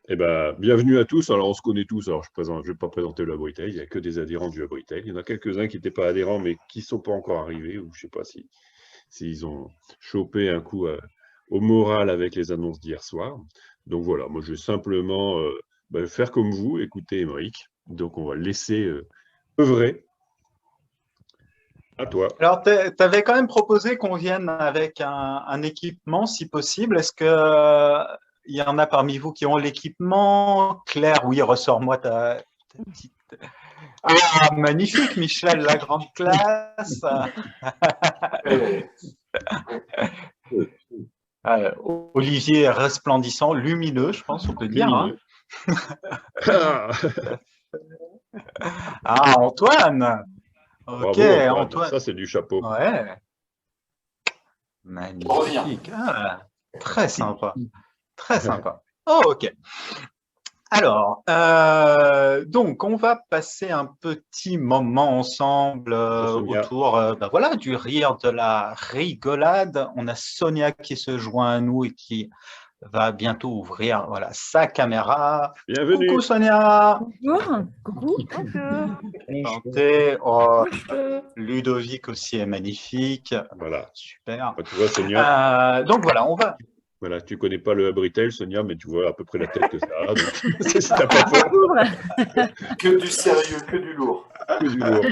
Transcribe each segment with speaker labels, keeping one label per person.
Speaker 1: Eh ben, bienvenue à tous. Alors, on se connaît tous. Alors, je ne vais pas présenter le Abritel. Il n'y a que des adhérents du Abritel. Il y en a quelques-uns qui n'étaient pas adhérents, mais qui ne sont pas encore arrivés, ou je ne sais pas s'ils ont chopé un coup au moral avec les annonces d'hier soir. Donc voilà, moi, je vais simplement faire comme vous, écouter Émeric. Donc, on va le laisser œuvrer. À toi.
Speaker 2: Alors, tu avais quand même proposé qu'on vienne avec un équipement, si possible. Est-ce que il y en a parmi vous qui ont l'équipement? Claire, oui, ressors-moi ta petite... Ah, magnifique, Michel, la grande classe. Olivier, resplendissant, lumineux, je pense, on peut dire. Hein. Ah, Antoine. Ok,
Speaker 1: bravo,
Speaker 2: Antoine.
Speaker 1: Ça, c'est du chapeau.
Speaker 2: Ouais. Magnifique. Ah, très sympa. Très sympa. Oh, ok. Alors, donc, on va passer un petit moment ensemble autour voilà, du rire, de la rigolade. On a Sonia qui se joint à nous et qui va bientôt ouvrir voilà, sa caméra.
Speaker 1: Bienvenue.
Speaker 2: Coucou Sonia.
Speaker 3: Bonjour. Coucou.
Speaker 2: Bonjour. Oh, Ludovic aussi est magnifique.
Speaker 1: Voilà.
Speaker 2: Super.
Speaker 1: Tu vois, Sonia.
Speaker 2: Donc voilà, on va.
Speaker 1: Voilà, tu connais pas le Abritel, Sonia, mais tu vois à peu près la tête que ça a. Donc, si t'as pas peur.
Speaker 4: Que du sérieux, que du lourd.
Speaker 1: Que du lourd.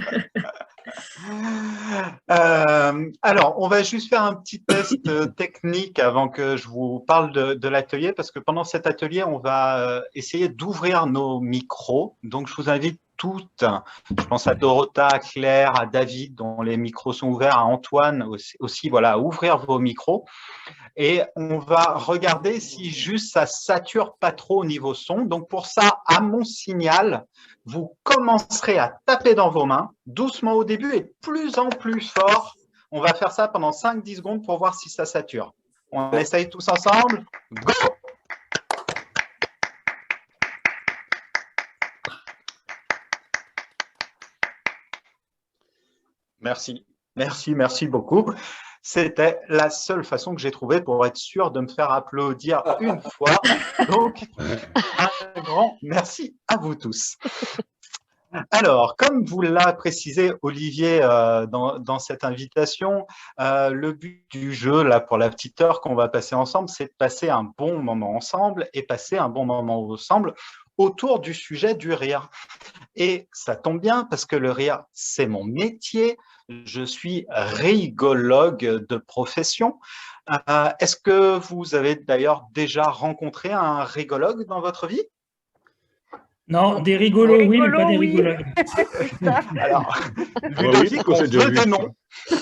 Speaker 2: Alors, on va juste faire un petit test technique avant que je vous parle de l'atelier, parce que pendant cet atelier, on va essayer d'ouvrir nos micros. Donc, je vous invite toutes, je pense à Dorota, à Claire, à David, dont les micros sont ouverts, à Antoine aussi voilà, à ouvrir vos micros. Et on va regarder si juste ça sature pas trop au niveau son. Donc, pour ça, à mon signal, vous commencerez à taper dans vos mains, doucement au début et de plus en plus fort. On va faire ça pendant 5-10 secondes pour voir si ça sature. On essaye tous ensemble. Go! Merci. Merci beaucoup. C'était la seule façon que j'ai trouvée pour être sûr de me faire applaudir une fois. Donc, un grand merci à vous tous. Alors, comme vous l'a précisé Olivier dans cette invitation, le but du jeu, là, pour la petite heure qu'on va passer ensemble, c'est de passer un bon moment ensemble et passer un bon moment ensemble autour du sujet du rire. Et ça tombe bien parce que le rire, c'est mon métier. Je suis rigologue de profession. Est-ce que vous avez d'ailleurs déjà rencontré un rigologue dans votre vie?
Speaker 5: Non, des rigolos, oui, mais pas des rigologues.
Speaker 2: Alors, Ludovic, on veut des noms. Tu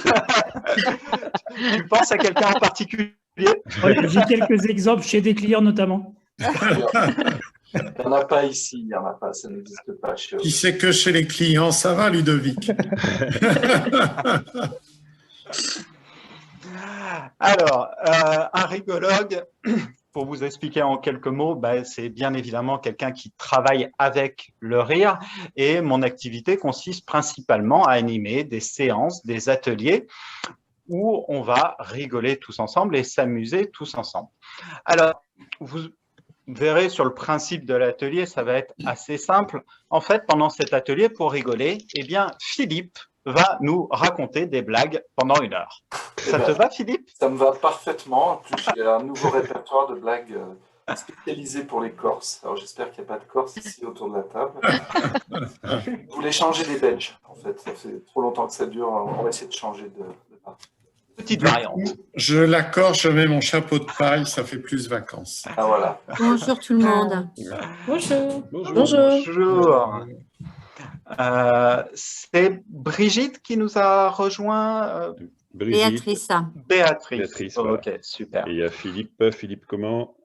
Speaker 2: penses à quelqu'un en particulier?
Speaker 5: J'ai quelques exemples chez des clients notamment.
Speaker 4: Il n'y en a pas ici, il n'y en a pas, ça n'existe pas.
Speaker 6: Qui sait que chez les clients, ça va, Ludovic?
Speaker 2: Alors, un rigologue, pour vous expliquer en quelques mots, c'est bien évidemment quelqu'un qui travaille avec le rire et mon activité consiste principalement à animer des séances, des ateliers où on va rigoler tous ensemble et s'amuser tous ensemble. Alors, vous verrez sur le principe de l'atelier, ça va être assez simple. En fait, pendant cet atelier, pour rigoler, eh bien, Philippe va nous raconter des blagues pendant 1 heure. Ça te va, Philippe?
Speaker 4: Ça me va parfaitement. En plus, j'ai un nouveau répertoire de blagues spécialisé pour les Corses. Alors, j'espère qu'il n'y a pas de Corses ici autour de la table. Je voulais changer des Belges, en fait. Ça fait trop longtemps que ça dure. On va essayer de changer de partie.
Speaker 2: Petite variante.
Speaker 6: Je l'accorde, je mets mon chapeau de paille, ça fait plus vacances.
Speaker 4: Ah, voilà.
Speaker 3: Bonjour tout le monde.
Speaker 7: Bonjour.
Speaker 2: Bonjour. C'est Brigitte qui nous a rejoint.
Speaker 3: Béatrice.
Speaker 2: Béatrice.
Speaker 1: Voilà.
Speaker 2: Ok, super.
Speaker 1: Et il y a Philippe. Philippe, comment?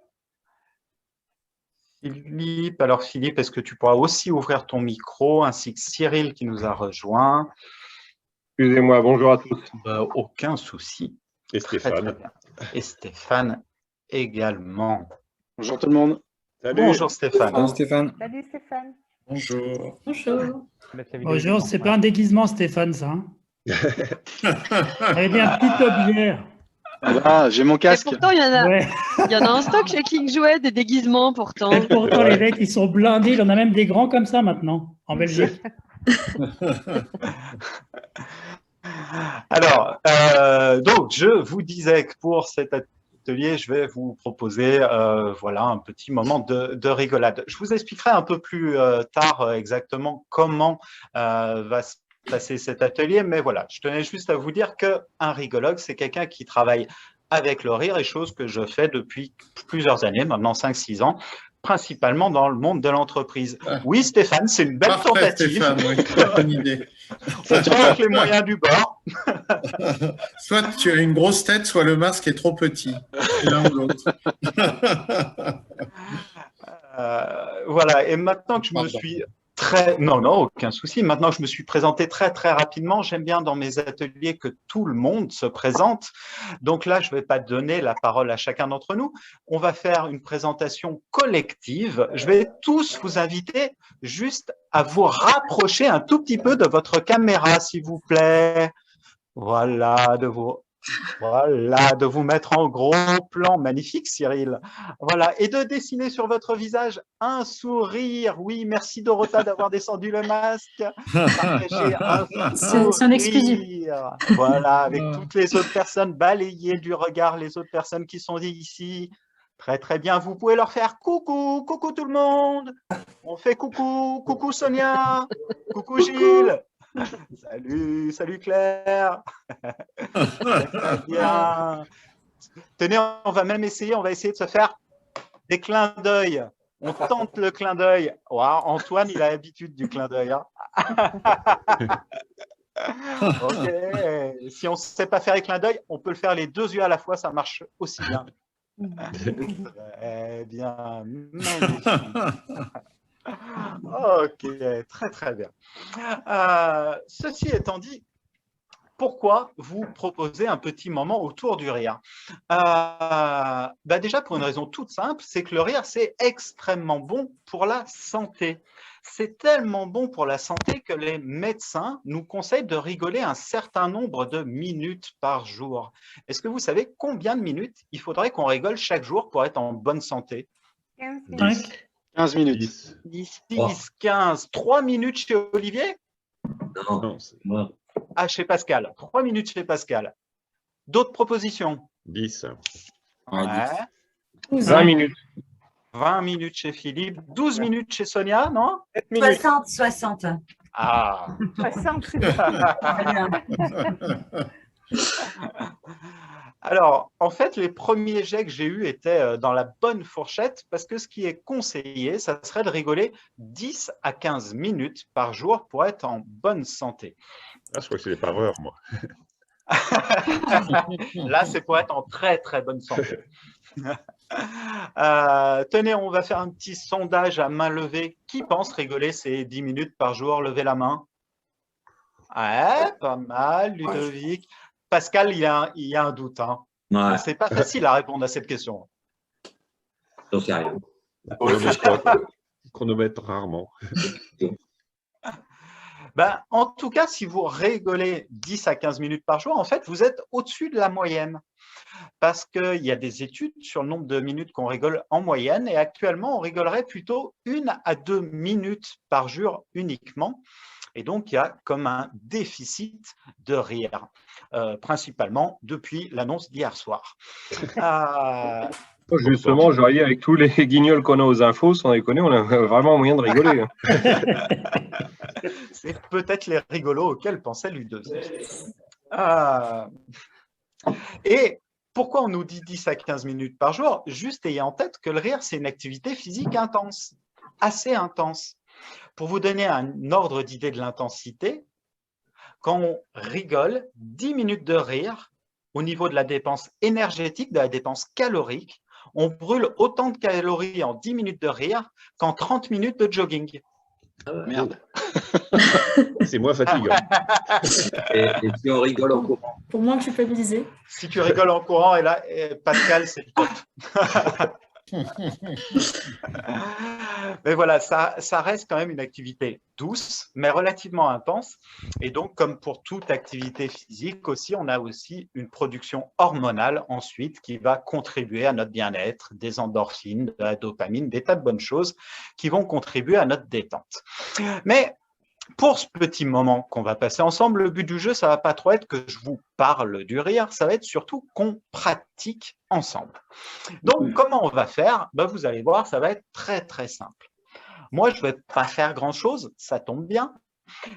Speaker 2: Philippe, alors Philippe, est-ce que tu pourras aussi ouvrir ton micro, ainsi que Cyril qui nous a rejoint?
Speaker 8: Excusez-moi, bonjour à tous.
Speaker 2: Aucun souci.
Speaker 1: Et Stéphane.
Speaker 2: Très bien. Et Stéphane également.
Speaker 8: Bonjour tout le monde.
Speaker 1: Salut.
Speaker 2: Bonjour Stéphane.
Speaker 8: Bonjour Stéphane.
Speaker 7: Salut Stéphane.
Speaker 6: Bonjour.
Speaker 7: Bonjour.
Speaker 5: Bonjour, c'est pas un déguisement, Stéphane, ça. Hein. Avec un petit objet.
Speaker 8: Voilà, j'ai mon
Speaker 9: Et
Speaker 8: casque.
Speaker 9: pourtant, il y
Speaker 5: Ouais.
Speaker 9: en a en stock chez King Jouet, des déguisements pourtant.
Speaker 5: Et pourtant, les mecs, ils sont blindés. Il y en a même des grands comme ça maintenant, en Belgique.
Speaker 2: Alors, donc, je vous disais que pour cet atelier, je vais vous proposer voilà, un petit moment de rigolade. Je vous expliquerai un peu plus tard exactement comment va se passer cet atelier, mais voilà, je tenais juste à vous dire qu'un rigologue, c'est quelqu'un qui travaille avec le rire, et chose que je fais depuis plusieurs années, maintenant 5-6 ans, principalement dans le monde de l'entreprise. Oui, Stéphane, c'est une belle
Speaker 6: Parfait,
Speaker 2: tentative.
Speaker 6: Stéphane, oui, très bonne idée.
Speaker 2: On prend avec les moyens du bord.
Speaker 6: Soit tu as une grosse tête, soit le masque est trop petit. C'est l'un ou l'autre.
Speaker 2: Voilà, et maintenant que je me suis non, aucun souci. Maintenant que je me suis présenté très rapidement, j'aime bien dans mes ateliers que tout le monde se présente. Donc là, je ne vais pas donner la parole à chacun d'entre nous. On va faire une présentation collective. Je vais tous vous inviter juste à vous rapprocher un tout petit peu de votre caméra, s'il vous plaît. Voilà, de vous mettre en gros plan. Magnifique, Cyril. Voilà, et de dessiner sur votre visage un sourire. Oui, merci Dorota d'avoir descendu le masque. Partagez un
Speaker 7: C'est un exclusif.
Speaker 2: sourire. Voilà, avec toutes les autres personnes, balayez du regard les autres personnes qui sont ici. Très bien, vous pouvez leur faire coucou, coucou tout le monde. On fait coucou, coucou Sonia, coucou Gilles. Salut Claire. Très bien. Tenez, on va même essayer, on va essayer de se faire des clins d'œil. On tente le clin d'œil. Wow, Antoine, il a l'habitude du clin d'œil. Hein. Ok. Si on ne sait pas faire les clins d'œil, on peut le faire les deux yeux à la fois, ça marche aussi bien. Très bien. Magnifique. Ok, très bien. Ceci étant dit, pourquoi vous proposer un petit moment autour du rire? Déjà, pour une raison toute simple, c'est que le rire, c'est extrêmement bon pour la santé. C'est tellement bon pour la santé que les médecins nous conseillent de rigoler un certain nombre de minutes par jour. Est-ce que vous savez combien de minutes il faudrait qu'on rigole chaque jour pour être en bonne santé?
Speaker 8: 15 minutes.
Speaker 9: 10.
Speaker 2: 15. 3 minutes chez Olivier?
Speaker 1: Non,
Speaker 2: Chez Pascal. 3 minutes chez Pascal. D'autres propositions?
Speaker 1: 10.
Speaker 2: Ouais.
Speaker 8: 20 minutes.
Speaker 2: 20 minutes chez Philippe. 12 minutes chez Sonia, non?
Speaker 3: 60.
Speaker 2: Ah.
Speaker 7: 60, c'est
Speaker 2: Alors, en fait, les premiers jets que j'ai eus étaient dans la bonne fourchette parce que ce qui est conseillé, ça serait de rigoler 10 à 15 minutes par jour pour être en bonne santé.
Speaker 1: Ah, je crois que c'est par heure, moi.
Speaker 2: Là, c'est pour être en très bonne santé. Tenez, on va faire un petit sondage à main levée. Qui pense rigoler ces 10 minutes par jour? Levez la main. Ouais, pas mal, Ludovic. Pascal, il y a un doute. Hein.
Speaker 10: Ouais.
Speaker 2: C'est pas facile à répondre à cette question.
Speaker 10: J'en sais rien.
Speaker 1: Chronomètre rarement.
Speaker 2: En tout cas, si vous rigolez 10 à 15 minutes par jour, en fait, vous êtes au-dessus de la moyenne. Parce qu'il y a des études sur le nombre de minutes qu'on rigole en moyenne. Et actuellement, on rigolerait plutôt 1 à 2 minutes par jour uniquement. Et donc, il y a comme un déficit de rire, principalement depuis l'annonce d'hier soir.
Speaker 8: Justement, je voyais avec tous les guignols qu'on a aux infos, sans déconner, on a vraiment moyen de rigoler.
Speaker 2: C'est peut-être les rigolos auxquels pensait Ludovic. Et pourquoi on nous dit 10 à 15 minutes par jour? Juste ayez en tête que le rire, c'est une activité physique intense, assez intense. Pour vous donner un ordre d'idée de l'intensité, quand on rigole, 10 minutes de rire, au niveau de la dépense énergétique, de la dépense calorique, on brûle autant de calories en 10 minutes de rire qu'en 30 minutes de jogging.
Speaker 8: Merde.
Speaker 1: C'est moins fatigant.
Speaker 10: Et si on rigole en courant?
Speaker 7: Pour moins culpabiliser.
Speaker 2: Si tu rigoles en courant, et là, Pascal, c'est le top. Mais voilà, ça reste quand même une activité douce, mais relativement intense. Et donc, comme pour toute activité physique aussi, on a aussi une production hormonale ensuite qui va contribuer à notre bien-être, des endorphines, de la dopamine, des tas de bonnes choses qui vont contribuer à notre détente. Mais pour ce petit moment qu'on va passer ensemble, le but du jeu, ça ne va pas trop être que je vous parle du rire, ça va être surtout qu'on pratique ensemble. Donc, comment on va faire? Vous allez voir, ça va être très, très simple. Moi, je ne vais pas faire grand-chose, ça tombe bien.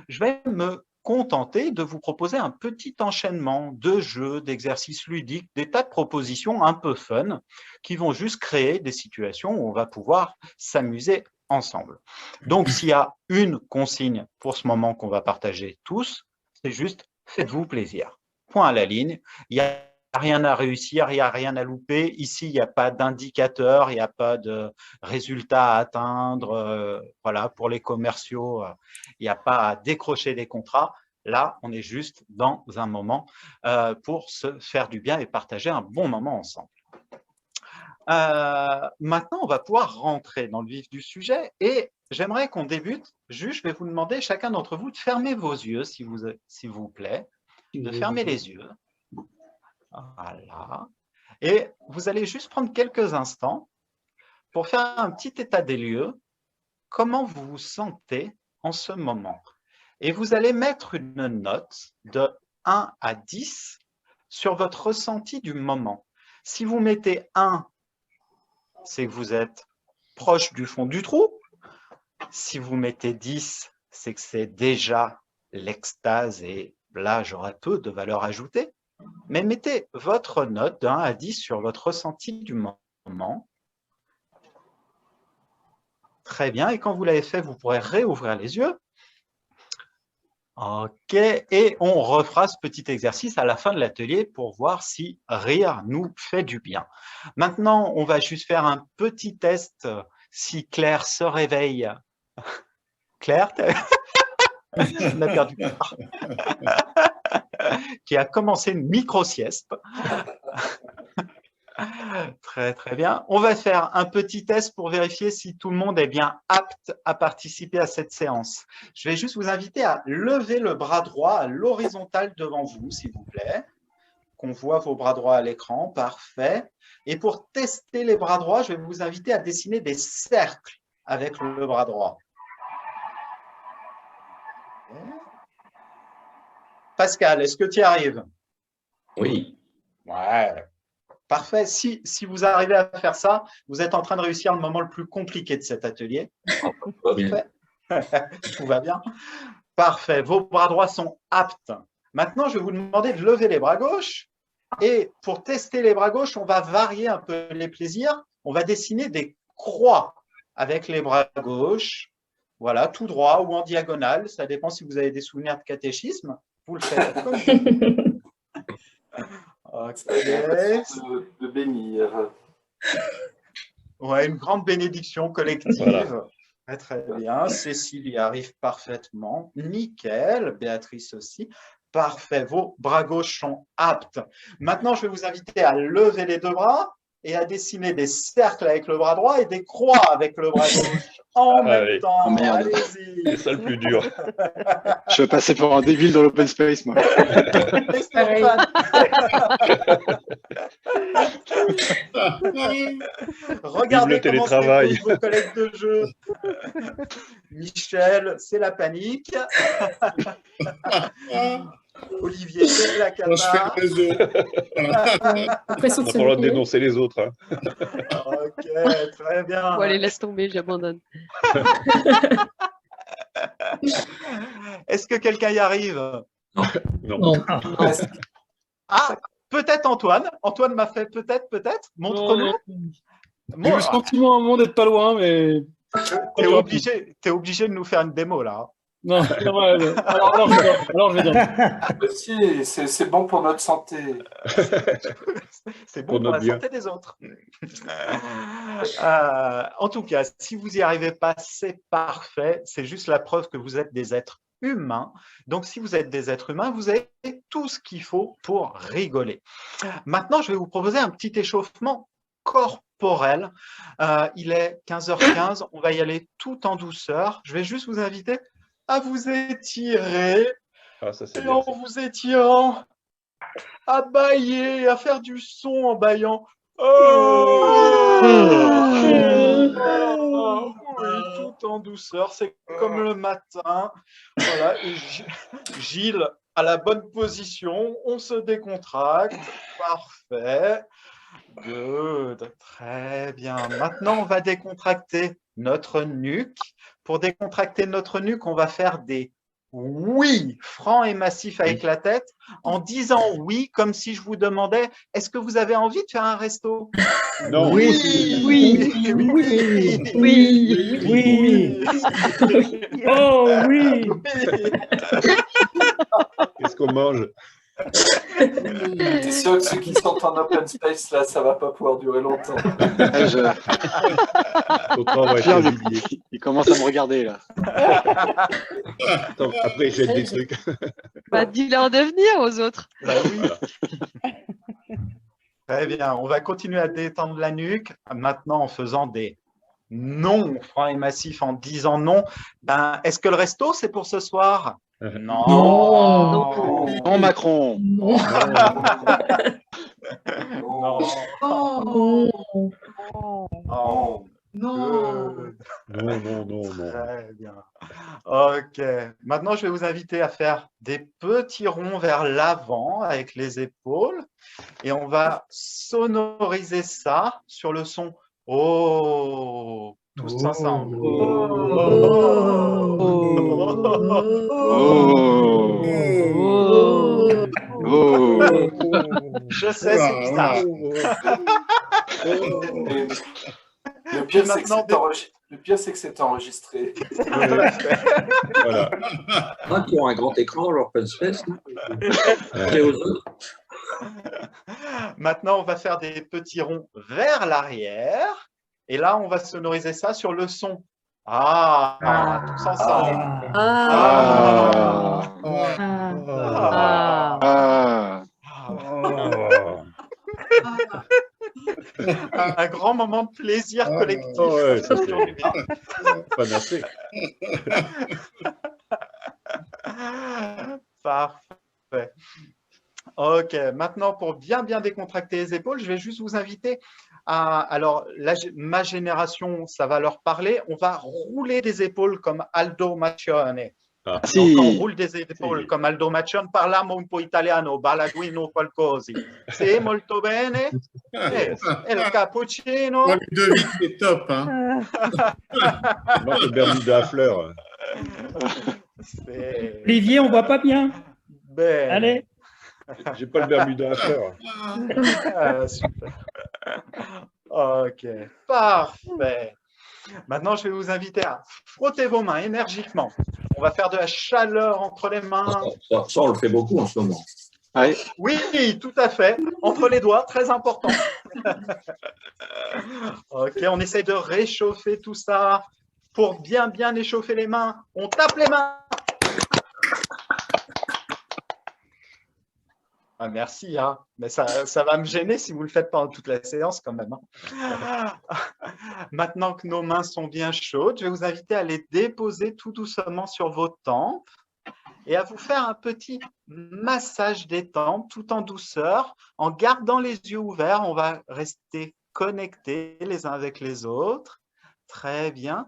Speaker 2: Je vais me contenter de vous proposer un petit enchaînement de jeux, d'exercices ludiques, des tas de propositions un peu fun qui vont juste créer des situations où on va pouvoir s'amuser ensemble. Donc, s'il y a une consigne pour ce moment qu'on va partager tous, c'est juste faites-vous plaisir. Point à la ligne. Il n'y a rien à réussir, il n'y a rien à louper. Ici, il n'y a pas d'indicateur, il n'y a pas de résultat à atteindre. Voilà, pour les commerciaux, il n'y a pas à décrocher des contrats. Là, on est juste dans un moment pour se faire du bien et partager un bon moment ensemble. Maintenant, on va pouvoir rentrer dans le vif du sujet et j'aimerais qu'on débute. Juste, je vais vous demander chacun d'entre vous de fermer vos yeux, s'il vous plaît, de fermer les yeux. Voilà. Et vous allez juste prendre quelques instants pour faire un petit état des lieux. Comment vous vous sentez en ce moment? Et vous allez mettre une note de 1 à 10 sur votre ressenti du moment. Si vous mettez 1, c'est que vous êtes proche du fond du trou. Si vous mettez 10, c'est que c'est déjà l'extase et là, j'aurai peu de valeur ajoutée. Mais mettez votre note de 1 à 10 sur votre ressenti du moment. Très bien. Et quand vous l'avez fait, vous pourrez réouvrir les yeux. OK. Et on refera ce petit exercice à la fin de l'atelier pour voir si rire nous fait du bien. Maintenant, on va juste faire un petit test si Claire se réveille. Claire, on a perdu Claire. Qui a commencé une micro-sieste. Très, très bien. On va faire un petit test pour vérifier si tout le monde est bien apte à participer à cette séance. Je vais juste vous inviter à lever le bras droit à l'horizontale devant vous, s'il vous plaît. Qu'on voit vos bras droits à l'écran. Parfait. Et pour tester les bras droits, je vais vous inviter à dessiner des cercles avec le bras droit. Pascal, est-ce que tu y arrives?
Speaker 10: Oui.
Speaker 2: Ouais. Parfait. Si vous arrivez à faire ça, vous êtes en train de réussir le moment le plus compliqué de cet atelier. Parfait. Tout va bien. Parfait. Vos bras droits sont aptes. Maintenant, je vais vous demander de lever les bras gauches. Et pour tester les bras gauches, on va varier un peu les plaisirs. On va dessiner des croix avec les bras gauches. Voilà, tout droit ou en diagonale. Ça dépend si vous avez des souvenirs de catéchisme. Vous le faites comme vous. Okay.
Speaker 4: De bénir.
Speaker 2: Ouais, une grande bénédiction collective.
Speaker 1: Voilà.
Speaker 2: Très bien. Cécile y arrive parfaitement. Nickel. Béatrice aussi. Parfait. Vos bras gauches sont aptes. Maintenant, je vais vous inviter à lever les deux bras et à dessiner des cercles avec le bras droit et des croix avec le bras gauche en même temps.
Speaker 11: Oh, merde.
Speaker 2: Allez-y.
Speaker 1: C'est ça le plus dur.
Speaker 11: Je vais passer pour un débile dans l'open space, moi.
Speaker 2: Regardez
Speaker 1: le
Speaker 2: comment se
Speaker 1: télétravail.
Speaker 2: débrouillent vos collègues de jeu. Michel, c'est la panique. Olivier, c'est la cata.
Speaker 6: Je fais le réseau.
Speaker 7: L'impression
Speaker 1: On
Speaker 7: de
Speaker 1: va
Speaker 7: se
Speaker 1: falloir
Speaker 7: noyer.
Speaker 1: dénoncer les autres. Hein.
Speaker 2: Ok, très bien.
Speaker 9: Bon, allez, laisse tomber, j'abandonne.
Speaker 2: Est-ce que quelqu'un y arrive?
Speaker 1: Non.
Speaker 2: Ah, peut-être Antoine. Antoine m'a fait peut-être. Montre-nous.
Speaker 5: J'ai le sentiment à un moment d'être pas loin, mais.
Speaker 2: T'es obligé de nous faire une démo là.
Speaker 5: Non, c'est vrai. Alors, je vais dire.
Speaker 4: Si, c'est bon pour notre santé.
Speaker 2: C'est bon pour la santé des autres. En tout cas, si vous n'y arrivez pas, c'est parfait. C'est juste la preuve que vous êtes des êtres humains. Donc, si vous êtes des êtres humains, vous avez tout ce qu'il faut pour rigoler. Maintenant, je vais vous proposer un petit échauffement corporel. corporelle. Il est 15h15, on va y aller tout en douceur. Je vais juste vous inviter à vous étirer.
Speaker 1: Ah, ça, c'est
Speaker 2: Et
Speaker 1: bien.
Speaker 2: en vous étirant, à bâiller, à faire du son en bâillant. Oui, tout en douceur, c'est comme le matin. Voilà, et Gilles à la bonne position, on se décontracte. Parfait. Good, très bien. Maintenant, on va décontracter notre nuque. Pour décontracter notre nuque, on va faire des oui francs et massifs avec la tête en disant oui comme si je vous demandais est-ce que vous avez envie de faire un resto?
Speaker 1: Non.
Speaker 2: Oui.
Speaker 5: Oui.
Speaker 2: Oui.
Speaker 5: Oui. Oui. Oh oui.
Speaker 1: Qu'est-ce qu'on mange?
Speaker 4: T'es sûr que ceux qui sont en open space, là, ça va pas pouvoir durer longtemps.
Speaker 1: L'autre, on va être humilié.
Speaker 11: Il commence à me regarder, là.
Speaker 1: Attends, après, il jette des trucs.
Speaker 9: Bah, dis-leur de venir aux autres.
Speaker 2: Bah oui. Très bien, on va continuer à détendre la nuque, maintenant en faisant des non francs et massifs, en disant non. Ben, est-ce que le resto, c'est pour ce soir? Non.
Speaker 11: Non, Macron.
Speaker 2: Non.
Speaker 7: Oh.
Speaker 2: Oh.
Speaker 1: Non, non, non.
Speaker 2: Très bien. Ok. Maintenant, je vais vous inviter à faire des petits ronds vers l'avant avec les épaules. Et on va sonoriser ça sur le son Oh. Tous ensemble. Je sais, c'est bizarre.
Speaker 4: Le pire, c'est que c'est enregistré.
Speaker 1: Voilà.
Speaker 10: Ah, qui ont un grand écran, leur open space. Et aux autres.
Speaker 2: Maintenant, on va faire des petits ronds vers l'arrière. Et là, on va sonoriser ça sur le son. Ah, tous ensemble. Un grand moment de plaisir collectif.
Speaker 1: Oh ouais, ça c'est panacée.
Speaker 2: Parfait. Ok, maintenant pour bien décontracter les épaules, je vais juste vous inviter à... Alors, ma génération, ça va leur parler. On va rouler des épaules comme Aldo Macione.
Speaker 1: Ah.
Speaker 2: Donc, on roule des épaules comme Aldo Macione. Parliamo un po' italiano, balaguino qualcosa. Sì, molto bene. E il cappuccino.
Speaker 6: Oh, Ludovic, c'est top. Hein.
Speaker 1: Non, le Bermuda à fleurs.
Speaker 5: Olivier, on voit pas bien.
Speaker 2: Ben.
Speaker 5: Allez.
Speaker 1: J'ai pas le Bermuda à fleurs.
Speaker 2: Super. Ok, parfait. Maintenant, je vais vous inviter à frotter vos mains énergiquement. On va faire de la chaleur entre les mains.
Speaker 10: Ça, on le fait beaucoup en ce moment.
Speaker 11: Ouais.
Speaker 2: Oui, tout à fait. Entre les doigts, très important. Ok, on essaie de réchauffer tout ça. Pour bien échauffer les mains, on tape les mains. Ah, merci, hein. Mais ça va me gêner si vous ne le faites pendant toute la séance quand même. Hein. Maintenant que nos mains sont bien chaudes, je vais vous inviter à les déposer tout doucement sur vos tempes et à vous faire un petit massage des tempes tout en douceur. En gardant les yeux ouverts, on va rester connectés les uns avec les autres. Très bien.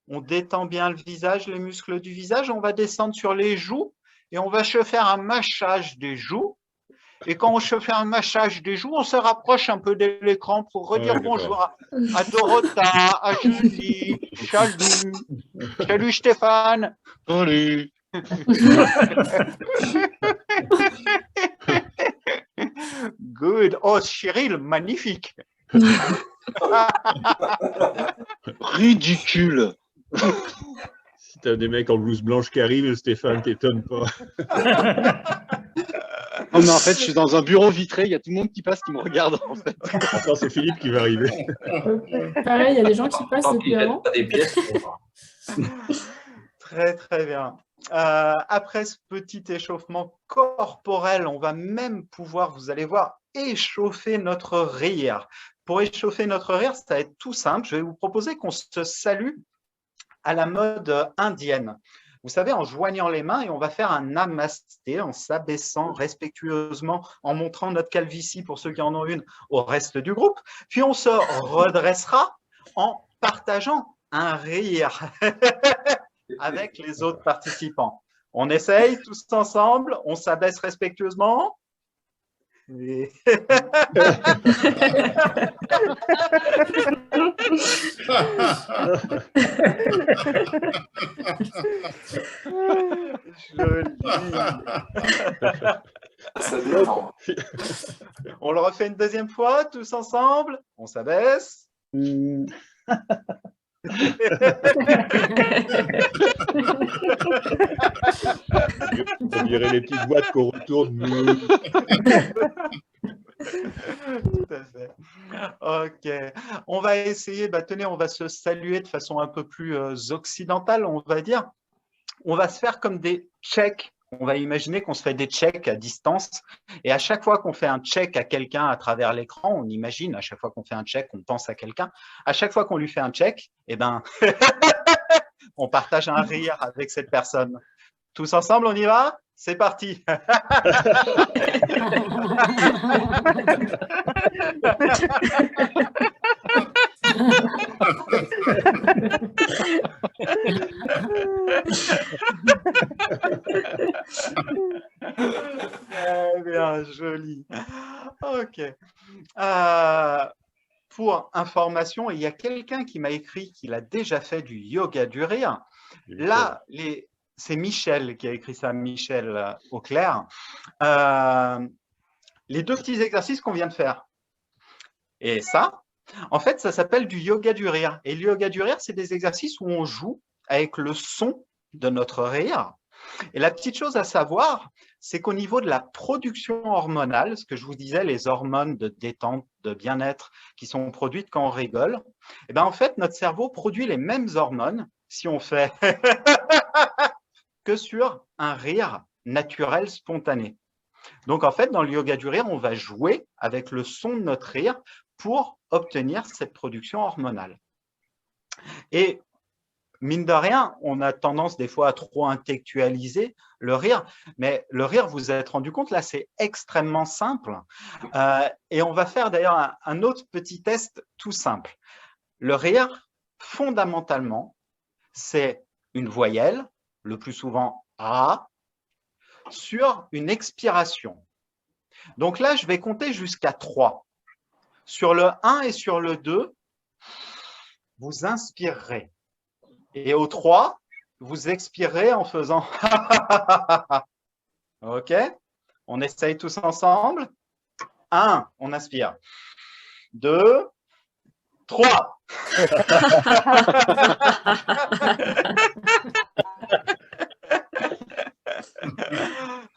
Speaker 2: On détend bien le visage, les muscles du visage. On va descendre sur les joues et on va se faire un massage des joues. Et quand on se fait un massage des joues, on se rapproche un peu de l'écran pour redire bonjour à Dorota, à Julie, salut, salut Stéphane.
Speaker 11: Salut.
Speaker 2: Good. Oh, Cyril, magnifique.
Speaker 11: Ridicule.
Speaker 1: Si t'as des mecs en blouse blanche qui arrivent, Stéphane, t'étonne pas.
Speaker 11: Non, mais en fait, je suis dans un bureau vitré, il y a tout le monde qui passe qui me regarde. En fait.
Speaker 1: Attends, c'est Philippe qui va arriver.
Speaker 7: Pareil, il y a des gens qui passent depuis avant.
Speaker 10: Des pièces.
Speaker 2: Très bien. Après ce petit échauffement corporel, on va même pouvoir, vous allez voir, échauffer notre rire. Pour échauffer notre rire, ça va être tout simple. Je vais vous proposer qu'on se salue à la mode indienne. Vous savez, en joignant les mains, et on va faire un namasté en s'abaissant respectueusement, en montrant notre calvitie pour ceux qui en ont une au reste du groupe. Puis on se redressera en partageant un rire avec les autres participants. On essaye tous ensemble, on s'abaisse respectueusement. Et... On le refait une deuxième fois, tous ensemble. On s'abaisse.
Speaker 1: On dirait les petites boîtes qu'on retourne.
Speaker 2: Tout à fait. Ok. On va essayer, tenez, on va se saluer de façon un peu plus occidentale, on va dire. On va se faire comme des checks. On va imaginer qu'on se fait des checks à distance. Et à chaque fois qu'on fait un check à quelqu'un à travers l'écran, on imagine, à chaque fois qu'on fait un check, on pense à quelqu'un. À chaque fois qu'on lui fait un check, eh ben, on partage un rire avec cette personne. Tous ensemble, on y va? C'est parti. Bien, joli. Ok. Pour information, il y a quelqu'un qui m'a écrit qu'il a déjà fait du yoga du rire. Là, c'est Michel qui a écrit ça, Michel Auclair. Les deux petits exercices qu'on vient de faire. Et ça, en fait, ça s'appelle du yoga du rire. Et le yoga du rire, c'est des exercices où on joue avec le son de notre rire. Et la petite chose à savoir, c'est qu'au niveau de la production hormonale, ce que je vous disais, les hormones de détente, de bien-être qui sont produites quand on rigole, eh ben, en fait, notre cerveau produit les mêmes hormones si on fait que sur un rire naturel, spontané. Donc, en fait, dans le yoga du rire, on va jouer avec le son de notre rire pour obtenir cette production hormonale. Et mine de rien, on a tendance des fois à trop intellectualiser le rire, mais le rire, vous vous êtes rendu compte, là, c'est extrêmement simple. Et on va faire d'ailleurs un autre petit test tout simple. Le rire, fondamentalement, c'est une voyelle, le plus souvent A, sur une expiration. Donc là, je vais compter jusqu'à 3. Sur le 1 et sur le 2, vous inspirerez. Et au 3, vous expirerez en faisant OK? On essaye tous ensemble. 1, on inspire. 2, 3.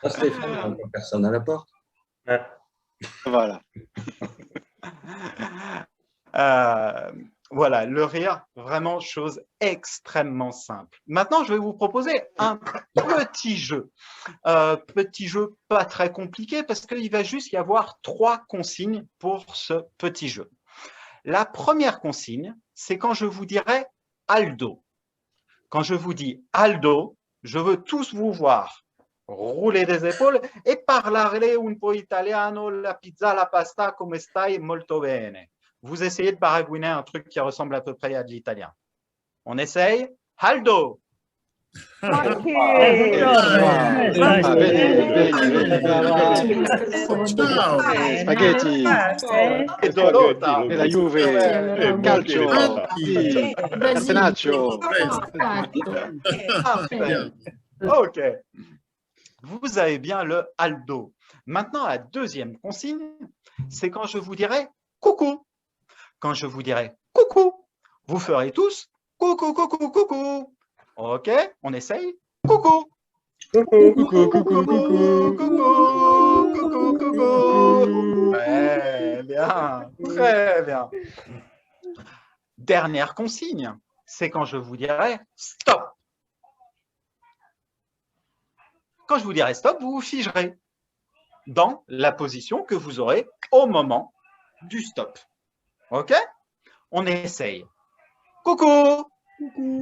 Speaker 10: Stéphane, encore personne à la porte.
Speaker 11: Voilà.
Speaker 2: Voilà, le rire, vraiment chose extrêmement simple. Maintenant, je vais vous proposer un petit jeu. Petit jeu pas très compliqué parce qu'il va juste y avoir 3 consignes pour ce petit jeu. La première consigne, c'est quand je vous dirai Aldo. Quand je vous dis Aldo, je veux tous vous voir rouler des épaules et parler un po' italiano, la pizza, la pasta, come stai, molto bene. Vous essayez de baragouiner un truc qui ressemble à peu près à de l'italien. On essaye. Aldo.
Speaker 11: Spaghetti. La Juve. Calcio. Catenaccio.
Speaker 2: Ok. Vous avez bien le Aldo. Maintenant, la deuxième consigne, c'est quand je vous dirai coucou. Quand je vous dirai coucou, vous ferez tous coucou, coucou, coucou. Ok, on essaye. Coucou. Coucou, coucou, coucou, coucou, coucou, coucou, coucou. Très bien, très bien. Dernière consigne, c'est quand je vous dirai stop. Quand je vous dirai stop, vous vous figerez dans la position que vous aurez au moment du stop. OK? On essaye. Coucou!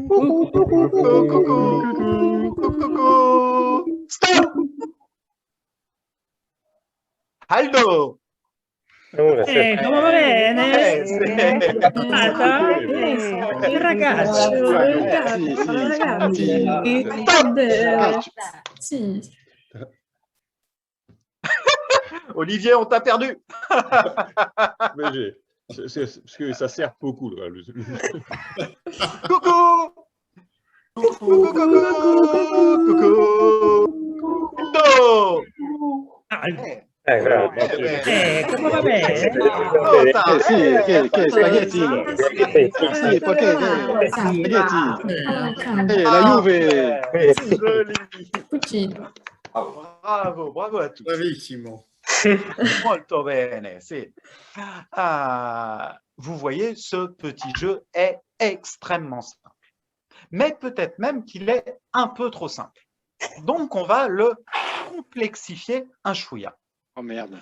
Speaker 2: Coucou! Coucou! Coucou! Coucou! Stop! Aldo!
Speaker 5: Come va bene? Il ragazzo.
Speaker 2: Olivier, on t'a perdu.
Speaker 1: Mais parce que ça sert beaucoup. Là,
Speaker 2: Coucou! Coucou! Coucou!
Speaker 5: Come va bene?
Speaker 11: Spaghetti. La Juve.
Speaker 2: Joli. Bravo, bravo à tous.
Speaker 6: Bravissimo.
Speaker 2: Molto bene, sì. Vous voyez, ce petit jeu est extrêmement simple. Mais peut-être même qu'il est un peu trop simple. Donc, on va le complexifier un chouïa.
Speaker 11: Oh merde.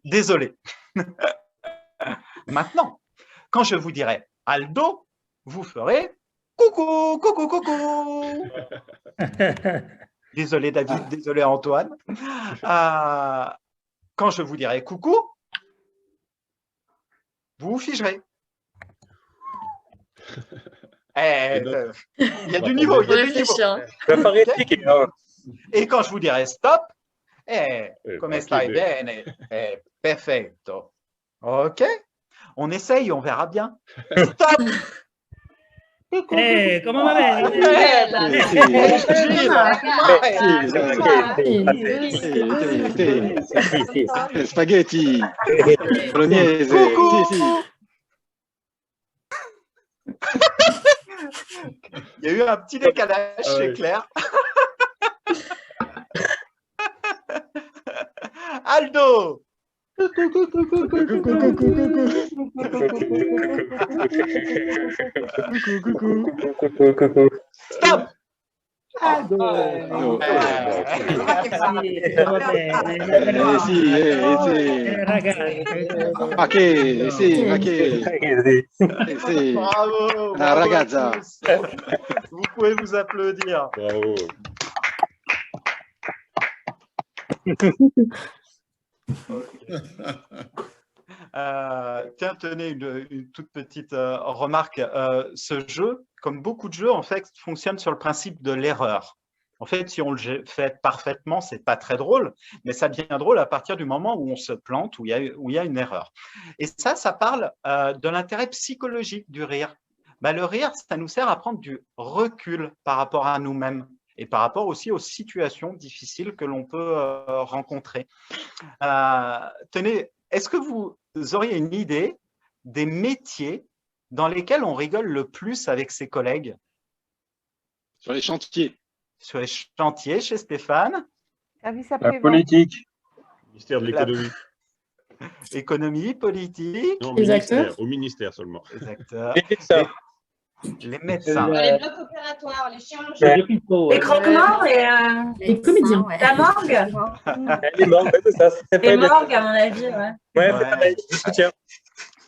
Speaker 2: Désolé. Maintenant, quand je vous dirai Aldo, vous ferez coucou, coucou, coucou. Désolé David, désolé Antoine. Quand je vous dirai coucou, vous vous figerez. Il y a du niveau, il y a du niveau. Et quand je vous dirai stop, come stai bene? Perfetto. OK? On essaye, on verra bien. Stop!
Speaker 5: Come va
Speaker 11: bene? Spaghetti. Bolognese.
Speaker 2: Il y a eu un petit décalage, c'est clair. Aldo! Stop!
Speaker 11: Ma che? Sì, ma che? Sì.
Speaker 2: Bravo!
Speaker 11: La ragazza.
Speaker 2: Vous pouvez vous applaudir.
Speaker 1: Bravo.
Speaker 2: Tiens, tenez une toute petite remarque. Ce jeu, comme beaucoup de jeux, en fait, fonctionne sur le principe de l'erreur. En fait, si on le fait parfaitement, c'est pas très drôle, mais ça devient drôle à partir du moment où on se plante, où il y a une erreur. Et ça parle de l'intérêt psychologique du rire. Le rire, ça nous sert à prendre du recul par rapport à nous-mêmes et par rapport aussi aux situations difficiles que l'on peut rencontrer. Tenez, est-ce que vous auriez une idée des métiers dans lesquels on rigole le plus avec ses collègues?
Speaker 11: Sur les chantiers.
Speaker 2: Sur les chantiers, chez Stéphane?
Speaker 8: La politique.
Speaker 1: Ministère de l'économie.
Speaker 2: Économie, politique.
Speaker 1: Non,
Speaker 7: Les acteurs.
Speaker 1: au ministère seulement.
Speaker 2: Les acteurs. Les
Speaker 12: Dans
Speaker 2: médecins.
Speaker 12: les blocs opératoires, les chirurgiens.
Speaker 5: Les
Speaker 12: croque-morts et
Speaker 7: Les comédiens.
Speaker 12: la morgue.
Speaker 8: Les morgues, c'est ça.
Speaker 12: Les morgues, à mon avis, ouais.
Speaker 2: Ouais.
Speaker 8: Je soutiens.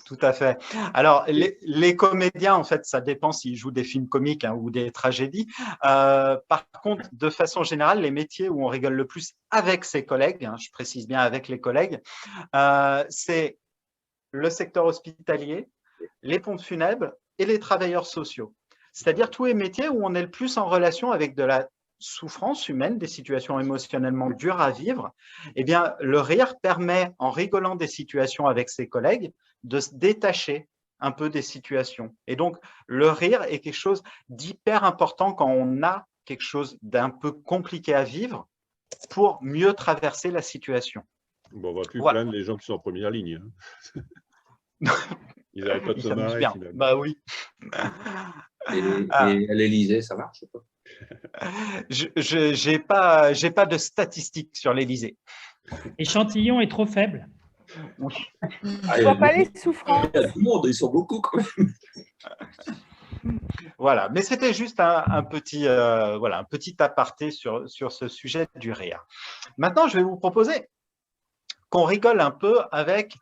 Speaker 2: Tout à fait. Alors, les comédiens, en fait, ça dépend s'ils jouent des films comiques ou des tragédies. Par contre, de façon générale, les métiers où on rigole le plus avec ses collègues, je précise bien avec les collègues, c'est le secteur hospitalier, les pompes funèbres et les travailleurs sociaux. C'est-à-dire tous les métiers où on est le plus en relation avec de la souffrance humaine, des situations émotionnellement dures à vivre. Eh bien, le rire permet, en rigolant des situations avec ses collègues, de se détacher un peu des situations. Et donc, le rire est quelque chose d'hyper important quand on a quelque chose d'un peu compliqué à vivre pour mieux traverser la situation.
Speaker 1: Bon, on va plus
Speaker 2: Voilà.
Speaker 1: plaindre les gens qui sont en première ligne. Ils n'arrêtent pas de
Speaker 2: Ils
Speaker 1: se
Speaker 2: s'amusent
Speaker 1: marrer.
Speaker 2: bien.
Speaker 1: finalement.
Speaker 2: Bah oui.
Speaker 10: Et à l'Élysée, ça marche ou pas?
Speaker 2: Je n'ai pas de statistiques sur l'Élysée.
Speaker 5: L'échantillon est trop faible.
Speaker 10: Je
Speaker 13: vois pas les souffrances.
Speaker 10: Il y a tout le monde, ils sont beaucoup quand même.
Speaker 2: Voilà, mais c'était juste un petit aparté sur ce sujet du rire. Maintenant, je vais vous proposer qu'on rigole un peu avec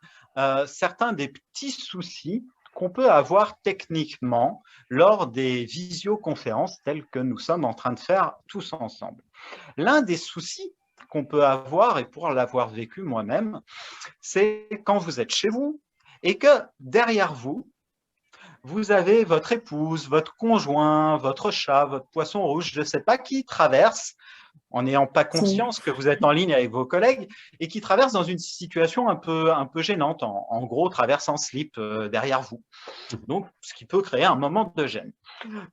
Speaker 2: certains des petits soucis qu'on peut avoir techniquement lors des visioconférences telles que nous sommes en train de faire tous ensemble. L'un des soucis qu'on peut avoir, et pour l'avoir vécu moi-même, c'est quand vous êtes chez vous et que derrière vous, vous avez votre épouse, votre conjoint, votre chat, votre poisson rouge, je ne sais pas qui traverse, en n'ayant pas conscience que vous êtes en ligne avec vos collègues, et qui traverse dans une situation un peu gênante, en gros traverse en slip derrière vous. Donc, ce qui peut créer un moment de gêne.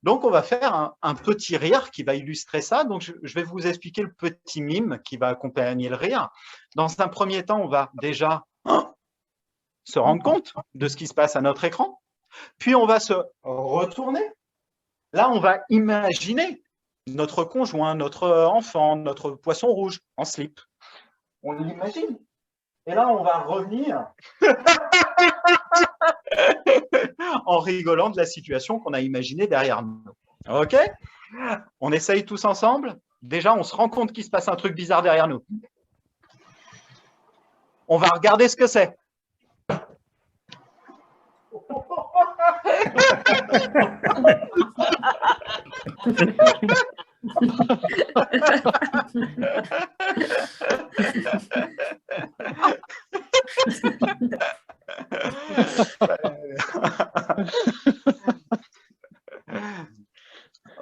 Speaker 2: Donc, on va faire un petit rire qui va illustrer ça. Donc, je vais vous expliquer le petit mime qui va accompagner le rire. Dans un premier temps, on va déjà se rendre compte de ce qui se passe à notre écran. Puis, on va se retourner. Là, on va imaginer notre conjoint, notre enfant, notre poisson rouge en slip. On l'imagine. Et là, on va revenir en rigolant de la situation qu'on a imaginée derrière nous. OK? On essaye tous ensemble. Déjà, on se rend compte qu'il se passe un truc bizarre derrière nous. On va regarder ce que c'est.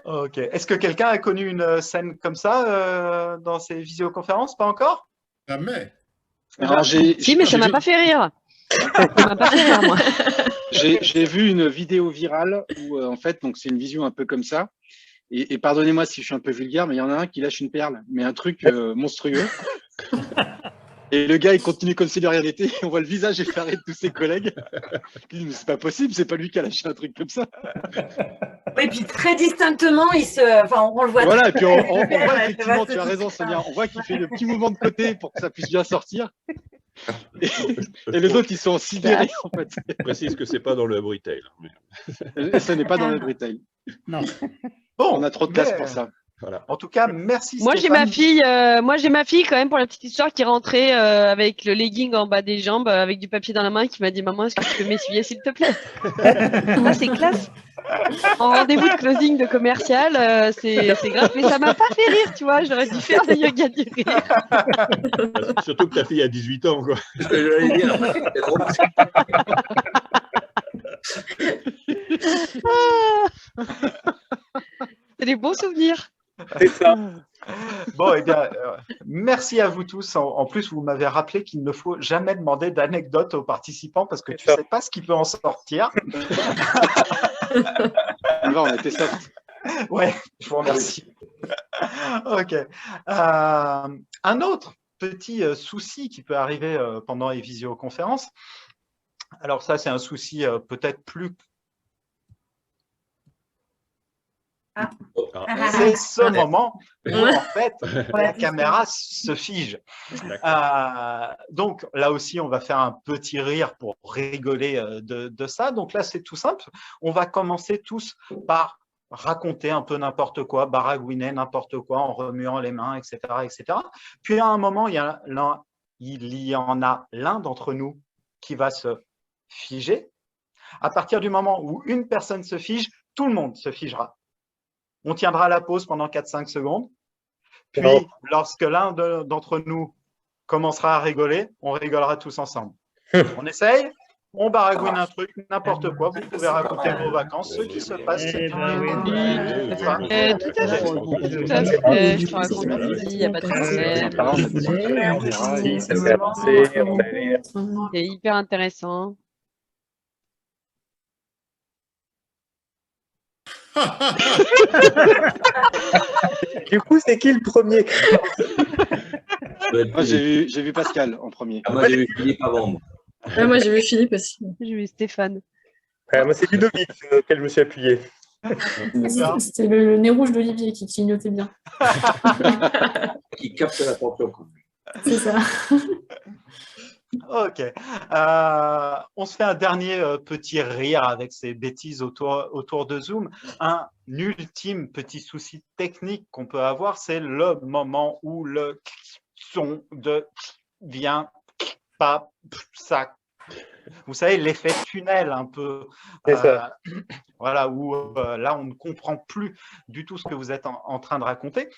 Speaker 2: Ok. Est-ce que quelqu'un a connu une scène comme ça dans ces visioconférences? Pas encore?
Speaker 11: Jamais.
Speaker 9: Si, mais ça m'a pas fait rire. Ça m'a pas fait rire, moi.
Speaker 11: J'ai vu une vidéo virale où, en fait, donc c'est une vision un peu comme ça. Et pardonnez-moi si je suis un peu vulgaire, mais il y en a un qui lâche une perle, mais un truc monstrueux. Et le gars, il continue comme si de rien n'était. On voit le visage effaré de tous ses collègues. Il dit, mais c'est pas possible, c'est pas lui qui a lâché un truc comme ça.
Speaker 12: Et puis très distinctement, on le voit.
Speaker 11: Voilà, et puis on voit effectivement, tu as raison, Sonia, on voit qu'il fait le petit mouvement de côté pour que ça puisse bien sortir. Et les autres, ils sont sidérés, en fait.
Speaker 1: Je précise que c'est pas dans le Abritel.
Speaker 11: Et ce n'est pas dans le Abritel.
Speaker 5: Non.
Speaker 2: Bon,
Speaker 11: on a trop de place pour ça.
Speaker 2: Voilà. En tout cas, merci.
Speaker 9: Moi, j'ai ma fille. Quand même, pour la petite histoire, qui rentrait avec le legging en bas des jambes, avec du papier dans la main, qui m'a dit, maman, est-ce que tu peux m'essuyer, s'il te plaît? Ah, c'est classe. En rendez-vous de closing de commercial, c'est grave, mais ça m'a pas fait rire, tu vois. J'aurais dû faire le yoga du rire.
Speaker 1: Surtout que ta fille a 18 ans, quoi.
Speaker 10: Ce que j'allais dire, c'est drôle.
Speaker 9: C'est des beaux souvenirs.
Speaker 2: C'est ça. Bon, eh bien, merci à vous tous. En plus, vous m'avez rappelé qu'il ne faut jamais demander d'anecdotes aux participants parce que tu ne sais pas ce qui peut en sortir.
Speaker 11: On a été soft.
Speaker 2: Ouais, je vous remercie. Ok. Un autre petit souci qui peut arriver pendant les visioconférences. Alors ça, c'est un souci peut-être plus... C'est ce moment où en fait la caméra se fige. Donc là aussi, on va faire un petit rire pour rigoler de ça. Donc là, c'est tout simple. On va commencer tous par raconter un peu n'importe quoi, baragouiner n'importe quoi en remuant les mains, etc., etc. Puis à un moment, il y en a l'un d'entre nous qui va se figer. À partir du moment où une personne se fige, tout le monde se figera. On tiendra la pause pendant 4-5 secondes. Puis, lorsque l'un d'entre nous commencera à rigoler, on rigolera tous ensemble. On essaye? On baragouine un truc, n'importe quoi. Vous pouvez raconter vos vacances, ce qui se passe.
Speaker 9: Tout à fait. Je te raconte ma vie, il n'y a pas de problème. C'est hyper intéressant.
Speaker 13: Du coup, c'est qui le premier?
Speaker 11: Moi, j'ai vu Pascal en premier.
Speaker 10: Moi, j'ai vu Philippe avant.
Speaker 7: Moi, j'ai vu Philippe aussi.
Speaker 9: J'ai vu Stéphane.
Speaker 13: Moi, c'est Ludovic sur lequel je me suis appuyé.
Speaker 7: C'était le nez rouge d'Olivier qui clignotait bien.
Speaker 10: Qui capte l'attention.
Speaker 7: C'est ça.
Speaker 2: Ok. On se fait un dernier petit rire avec ces bêtises autour de Zoom. Un ultime petit souci technique qu'on peut avoir, c'est le moment où le son vient pas, ça vous savez, l'effet tunnel un peu,
Speaker 13: C'est ça.
Speaker 2: voilà, où là, on ne comprend plus du tout ce que vous êtes en train de raconter.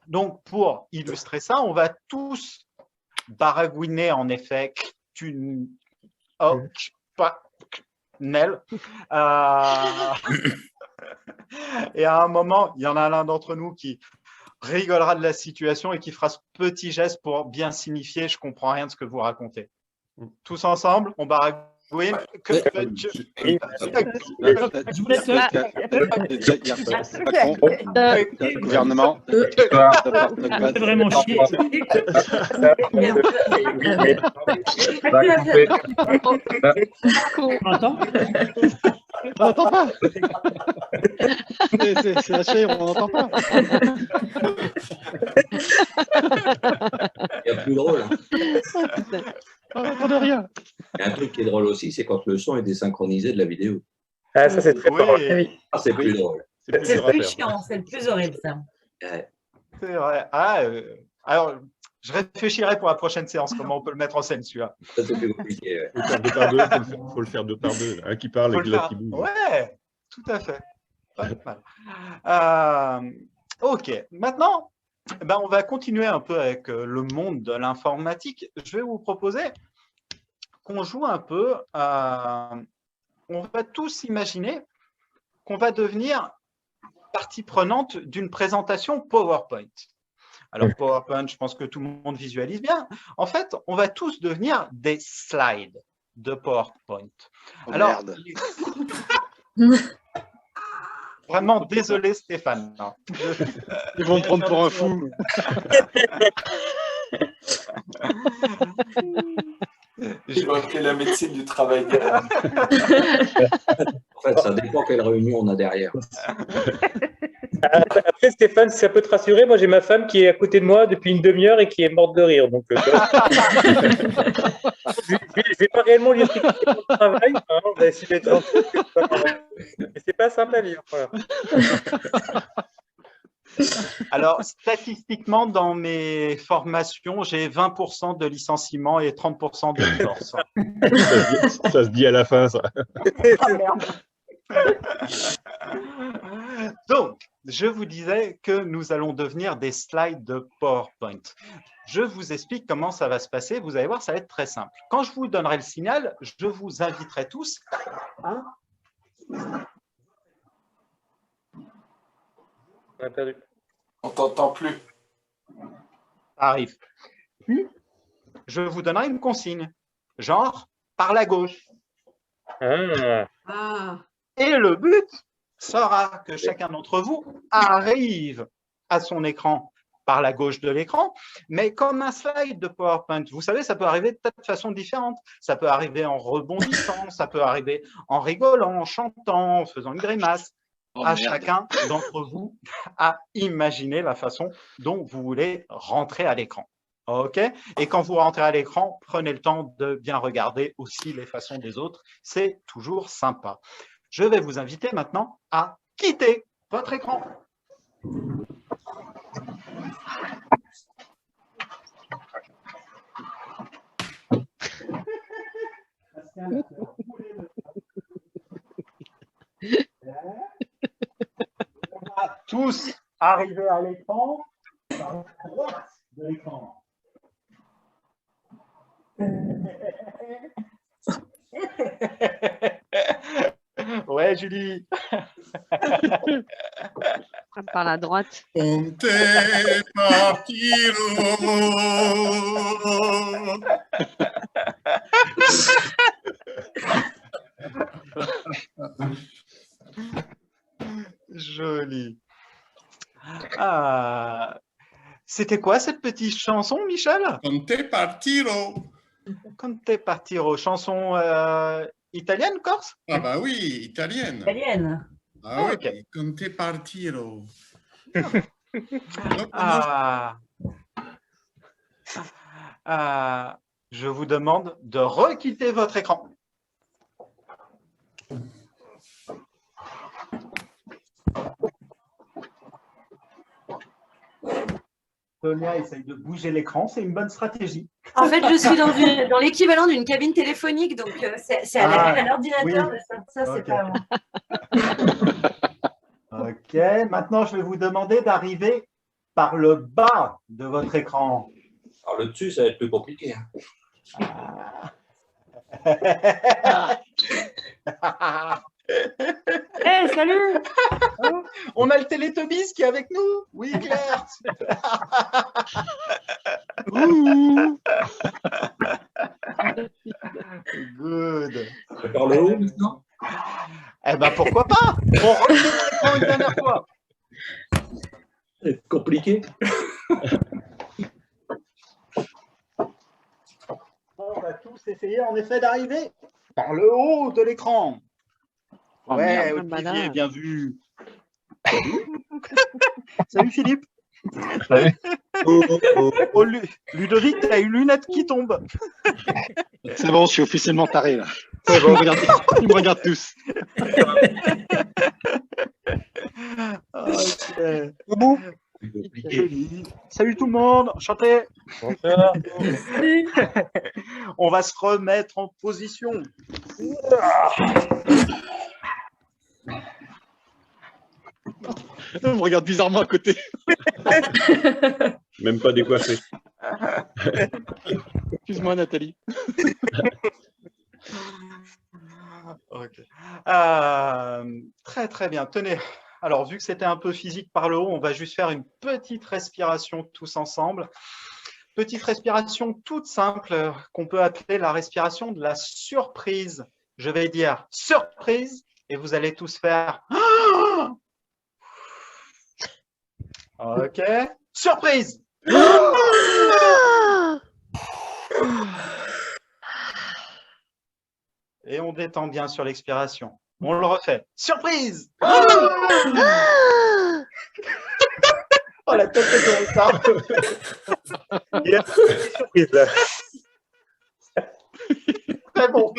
Speaker 2: Donc, pour illustrer ça, on va tous baragouiner en effet tunnel. Et à un moment, il y en a l'un d'entre nous qui rigolera de la situation et qui fera ce petit geste pour bien signifier « je comprends rien de ce que vous racontez ». Tous ensemble, on baragouine.
Speaker 11: Gouvernement.
Speaker 5: C'est vraiment chier. On entend?
Speaker 11: On n'entend pas. C'est la chair, on n'entend pas.
Speaker 10: Il y a plus drôle.
Speaker 11: On n'entend rien.
Speaker 10: Il y a un truc qui est drôle aussi, c'est quand le son est désynchronisé de la vidéo.
Speaker 13: Ah, ça, c'est très fort.
Speaker 10: Ah, c'est plus drôle.
Speaker 12: C'est plus chiant, c'est le plus horrible, ça.
Speaker 10: Ouais.
Speaker 2: C'est vrai. Alors, je réfléchirai pour la prochaine séance, comment on peut le mettre en scène, celui-là.
Speaker 10: Ça, c'est plus compliqué. Ouais.
Speaker 1: Faut le faire deux par deux. Un qui parle et l'autre qui bouge.
Speaker 2: Ouais, tout à fait. Pas mal. Ok, maintenant, on va continuer un peu avec le monde de l'informatique. Je vais vous proposer qu'on joue un peu. On va tous imaginer qu'on va devenir partie prenante d'une présentation PowerPoint. Alors, PowerPoint, je pense que tout le monde visualise bien. En fait, on va tous devenir des slides de PowerPoint.
Speaker 11: Oh,
Speaker 2: alors,
Speaker 11: merde.
Speaker 2: Vraiment, désolé Stéphane.
Speaker 11: Ils vont me prendre pour un fou.
Speaker 4: Je vais appeler la médecine du travail.
Speaker 10: En fait, ça dépend quelle réunion on a derrière.
Speaker 13: Après, Stéphane, si ça peut te rassurer, moi j'ai ma femme qui est à côté de moi depuis une demi-heure et qui est morte de rire. Donc, je ne vais pas réellement lui expliquer mon travail. Hein, on va essayer d'être gentil. Mais c'est pas simple à vivre. Voilà.
Speaker 2: Alors, statistiquement, dans mes formations, j'ai 20% de licenciement et 30% de divorce.
Speaker 1: Ça se dit à la fin, ça.
Speaker 2: Donc, je vous disais que nous allons devenir des slides de PowerPoint. Je vous explique comment ça va se passer. Vous allez voir, ça va être très simple. Quand je vous donnerai le signal, je vous inviterai tous à...
Speaker 13: On a perdu.
Speaker 4: On t'entend plus.
Speaker 2: Ça arrive. Puis, je vous donnerai une consigne, genre par la gauche.
Speaker 12: Ah.
Speaker 2: Et le but sera que chacun d'entre vous arrive à son écran par la gauche de l'écran, mais comme un slide de PowerPoint. Vous savez, ça peut arriver de tas de façons différentes. Ça peut arriver en rebondissant, ça peut arriver en rigolant, en chantant, en faisant une grimace. À chacun d'entre vous à imaginer la façon dont vous voulez rentrer à l'écran. OK? Et quand vous rentrez à l'écran, prenez le temps de bien regarder aussi les façons des autres. C'est toujours sympa. Je vais vous inviter maintenant à quitter votre écran. On va tous arriver à l'écran par la droite de l'écran. Ouais, Julie.
Speaker 9: Par la droite.
Speaker 6: Ponte partiro.
Speaker 2: Joli. C'était quoi cette petite chanson, Michel?
Speaker 6: Ponte partiro.
Speaker 2: Ponte partiro. Chanson italienne, corse?
Speaker 6: Ah bah oui, italienne.
Speaker 12: Italienne.
Speaker 6: Ah oui,
Speaker 2: ok.
Speaker 6: Ponte partiro.
Speaker 2: Je vous demande de requitter votre écran. Sonia essaye de bouger l'écran, c'est une bonne stratégie.
Speaker 12: En fait, je suis dans l'équivalent d'une cabine téléphonique, donc c'est à l'ordinateur.
Speaker 2: oui.
Speaker 12: Ça, c'est
Speaker 2: Ok.
Speaker 12: pas moi.
Speaker 2: Ok, maintenant je vais vous demander d'arriver par le bas de votre écran.
Speaker 10: Alors le dessus, ça va être plus compliqué.
Speaker 12: Hey, salut!
Speaker 2: On a le Télétobis qui est avec nous. Oui, Claire. Good.
Speaker 10: Par le haut maintenant?
Speaker 2: Eh ben pourquoi pas? On refait l'écran une dernière fois.
Speaker 10: C'est compliqué.
Speaker 2: On va tous essayer en effet d'arriver par le haut de l'écran.
Speaker 11: Oh,
Speaker 2: Ouais,
Speaker 11: merde.
Speaker 2: Olivier, bien vu. Salut Philippe.
Speaker 8: Salut.
Speaker 2: Oh, Ludovic, t'as une lunette qui tombe.
Speaker 11: C'est bon, je suis officiellement taré là.
Speaker 13: C'est bon.
Speaker 11: Ils me regardent tous.
Speaker 2: Ok. Joli. Salut tout le monde, enchanté.
Speaker 13: Bonsoir.
Speaker 2: On va se remettre en position.
Speaker 11: On me regarde bizarrement à côté.
Speaker 1: Même pas décoiffé.
Speaker 11: Excuse-moi, Nathalie.
Speaker 2: Ok. Très très bien. Tenez, alors vu que c'était un peu physique par le haut, on va juste faire une petite respiration tous ensemble. Petite respiration toute simple qu'on peut appeler la respiration de la surprise. Je vais dire surprise et vous allez tous faire ok. Surprise. Et on détend bien sur l'expiration. On le refait. Surprise. Oh, la tête de ça.
Speaker 13: Il y a une surprise là.
Speaker 2: Très bon.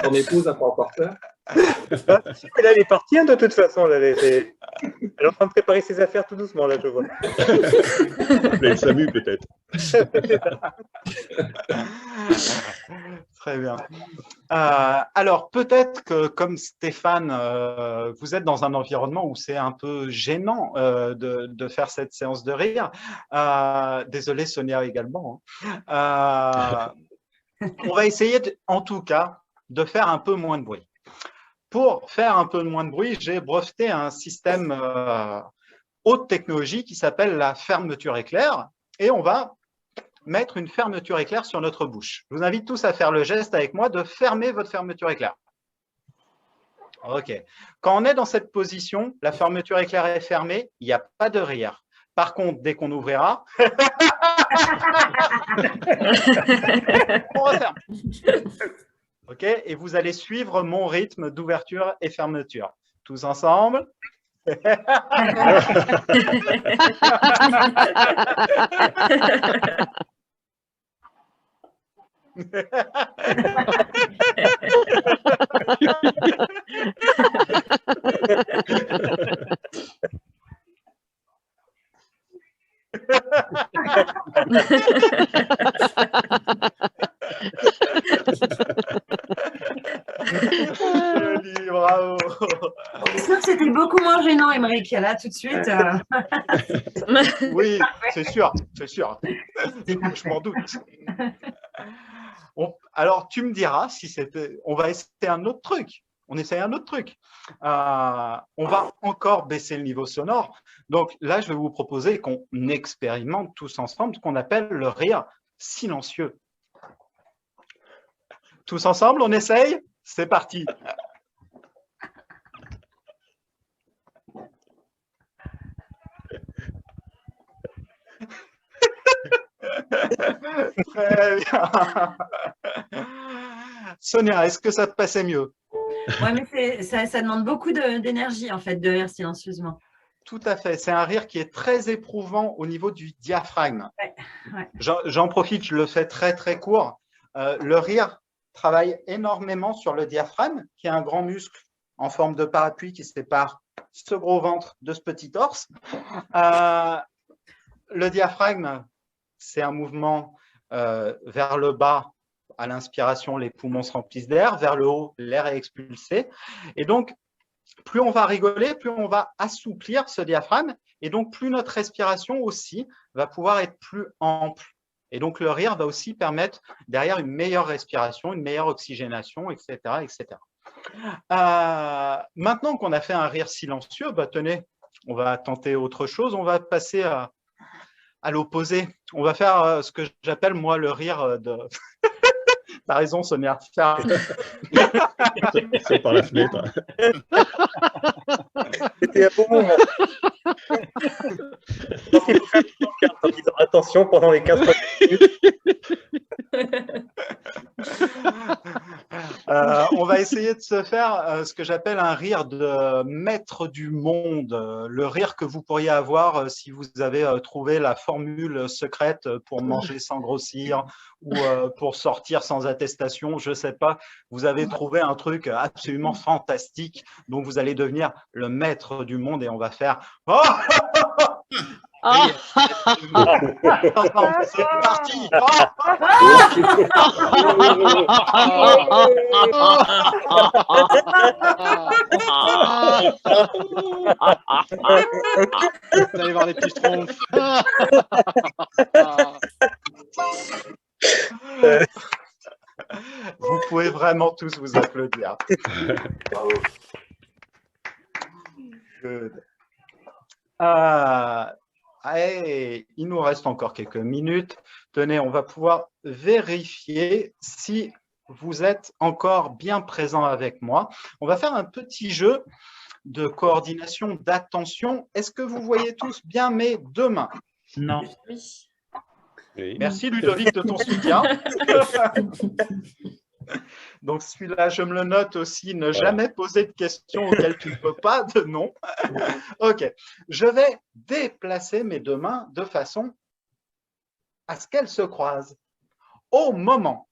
Speaker 10: Ton épouse n'a pas encore peur?
Speaker 13: Ah, si, mais là, elle est partie hein, de toute façon. Là, elle est en train de préparer ses affaires tout doucement, là, je vois.
Speaker 1: Le SAMU peut-être.
Speaker 2: Très bien. Alors, peut-être que comme Stéphane, vous êtes dans un environnement où c'est un peu gênant de faire cette séance de rire. Désolé, Sonia également. Hein. On va essayer, en tout cas, de faire un peu moins de bruit. Pour faire un peu moins de bruit, j'ai breveté un système haute technologie qui s'appelle la fermeture éclair. Et on va mettre une fermeture éclair sur notre bouche. Je vous invite tous à faire le geste avec moi de fermer votre fermeture éclair. OK. Quand on est dans cette position, la fermeture éclair est fermée, il n'y a pas de rire. Par contre, dès qu'on ouvrira, on referme. OK. Et vous allez suivre mon rythme d'ouverture et fermeture. Tous ensemble. Joli, bravo.
Speaker 12: C'est sûr que c'était beaucoup moins gênant, Émeric, là, tout de suite.
Speaker 2: Oui, c'est sûr, c'est sûr. Je m'en doute. Alors, tu me diras si c'était. On va essayer un autre truc. On essaye un autre truc. On va encore baisser le niveau sonore. Donc là, je vais vous proposer qu'on expérimente tous ensemble ce qu'on appelle le rire silencieux. Tous ensemble, on essaye? C'est parti. Très bien. Sonia, est-ce que ça te passait mieux?
Speaker 12: Oui, mais ça demande beaucoup d'énergie, en fait, de rire silencieusement.
Speaker 2: Tout à fait. C'est un rire qui est très éprouvant au niveau du diaphragme.
Speaker 12: Ouais, ouais.
Speaker 2: J'en profite, je le fais très, très court. Le rire travaille énormément sur le diaphragme, qui est un grand muscle en forme de parapluie qui sépare ce gros ventre de ce petit torse. Le diaphragme c'est un mouvement vers le bas. À l'inspiration, les poumons se remplissent d'air. Vers le haut, l'air est expulsé. Et donc, plus on va rigoler, plus on va assouplir ce diaphragme. Et donc, plus notre respiration aussi va pouvoir être plus ample. Et donc, le rire va aussi permettre derrière une meilleure respiration, une meilleure oxygénation, etc. etc. Maintenant qu'on a fait un rire silencieux, bah, tenez, on va tenter autre chose. On va passer à l'opposé. On va faire ce que j'appelle, moi, le rire de… T'as raison, Sonia.
Speaker 1: C'est par la fenêtre.
Speaker 13: C'était un bon moment. Attention pendant les 15 minutes.
Speaker 2: On va essayer de se faire ce que j'appelle un rire de maître du monde. Le rire que vous pourriez avoir si vous avez trouvé la formule secrète pour manger sans grossir ou pour sortir sans attestation, je ne sais pas. Vous avez trouvé un truc absolument fantastique, donc vous allez devenir le maître du monde et on va faire… Oh c'est parti.
Speaker 11: Vous allez voir les petits schtroumpfs.
Speaker 2: Vous pouvez vraiment tous vous applaudir. Good. Allez, il nous reste encore quelques minutes. Tenez, on va pouvoir vérifier si vous êtes encore bien présent avec moi. On va faire un petit jeu de coordination, d'attention. Est-ce que vous voyez tous bien mes deux mains?
Speaker 5: Non.
Speaker 1: Oui.
Speaker 2: Merci Ludovic de ton soutien. Donc celui-là, je me le note aussi, ne jamais poser de questions auxquelles tu ne peux pas de non. Ok, je vais déplacer mes deux mains de façon à ce qu'elles se croisent. Au moment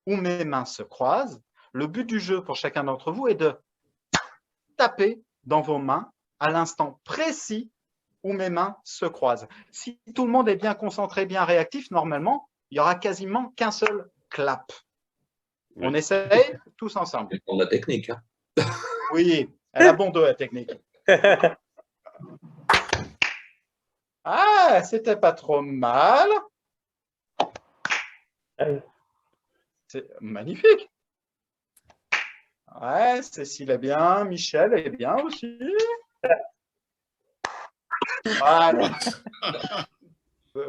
Speaker 2: où mes mains se croisent, le but du jeu pour chacun d'entre vous est de taper dans vos mains à l'instant précis où mes mains se croisent. Si tout le monde est bien concentré, bien réactif, normalement, il n'y aura quasiment qu'un seul clap. On essaye tous ensemble.
Speaker 10: On a la technique. Hein.
Speaker 2: Oui, elle a bon dos, la technique. Ah, c'était pas trop mal. C'est magnifique. Ouais, Cécile est bien, Michel est bien aussi. Voilà.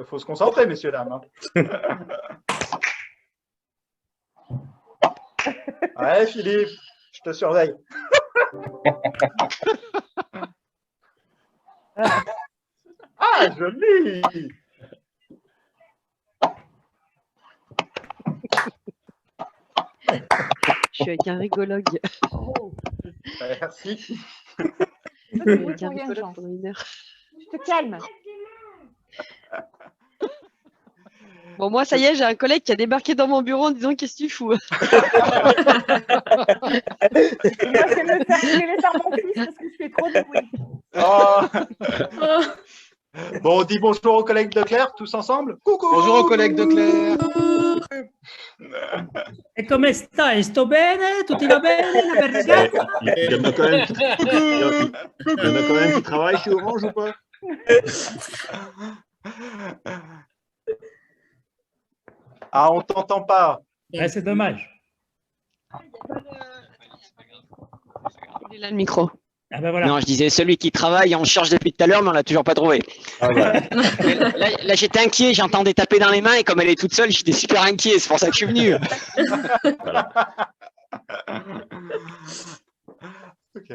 Speaker 2: Faut se concentrer, messieurs, dames. Ouais, Philippe, je te surveille. Ah, joli.
Speaker 9: Je suis avec un rigologue.
Speaker 2: Merci.
Speaker 9: Avec un rigologue pendant une heure.
Speaker 3: Je te calme.
Speaker 9: Bon, moi, ça y est, j'ai un collègue qui a débarqué dans mon bureau en disant qu'est-ce que tu fous?
Speaker 3: Moi, je vais le faire mon fils parce que je fais trop de bruit.
Speaker 2: Oh. Bon, on dit bonjour aux collègues de Claire, tous ensemble. Coucou.
Speaker 11: Bonjour aux collègues de Claire.
Speaker 5: E come stai? Sto bene? Tutti va bene? La bella ragazza?
Speaker 1: Il y en a quand même qui travaillent chez Orange ou pas?
Speaker 2: Ah, on t'entend pas.
Speaker 5: Ouais, c'est dommage.
Speaker 9: Il est là le micro.
Speaker 5: Ah ben voilà.
Speaker 14: Non, je disais celui qui travaille, on cherche depuis tout à l'heure, mais on l'a toujours pas trouvé.
Speaker 1: Ah, voilà.
Speaker 14: Là, j'étais inquiet, j'entendais taper dans les mains et comme elle est toute seule, j'étais super inquiet. C'est pour ça que je suis venu.
Speaker 1: Voilà.
Speaker 2: Ok.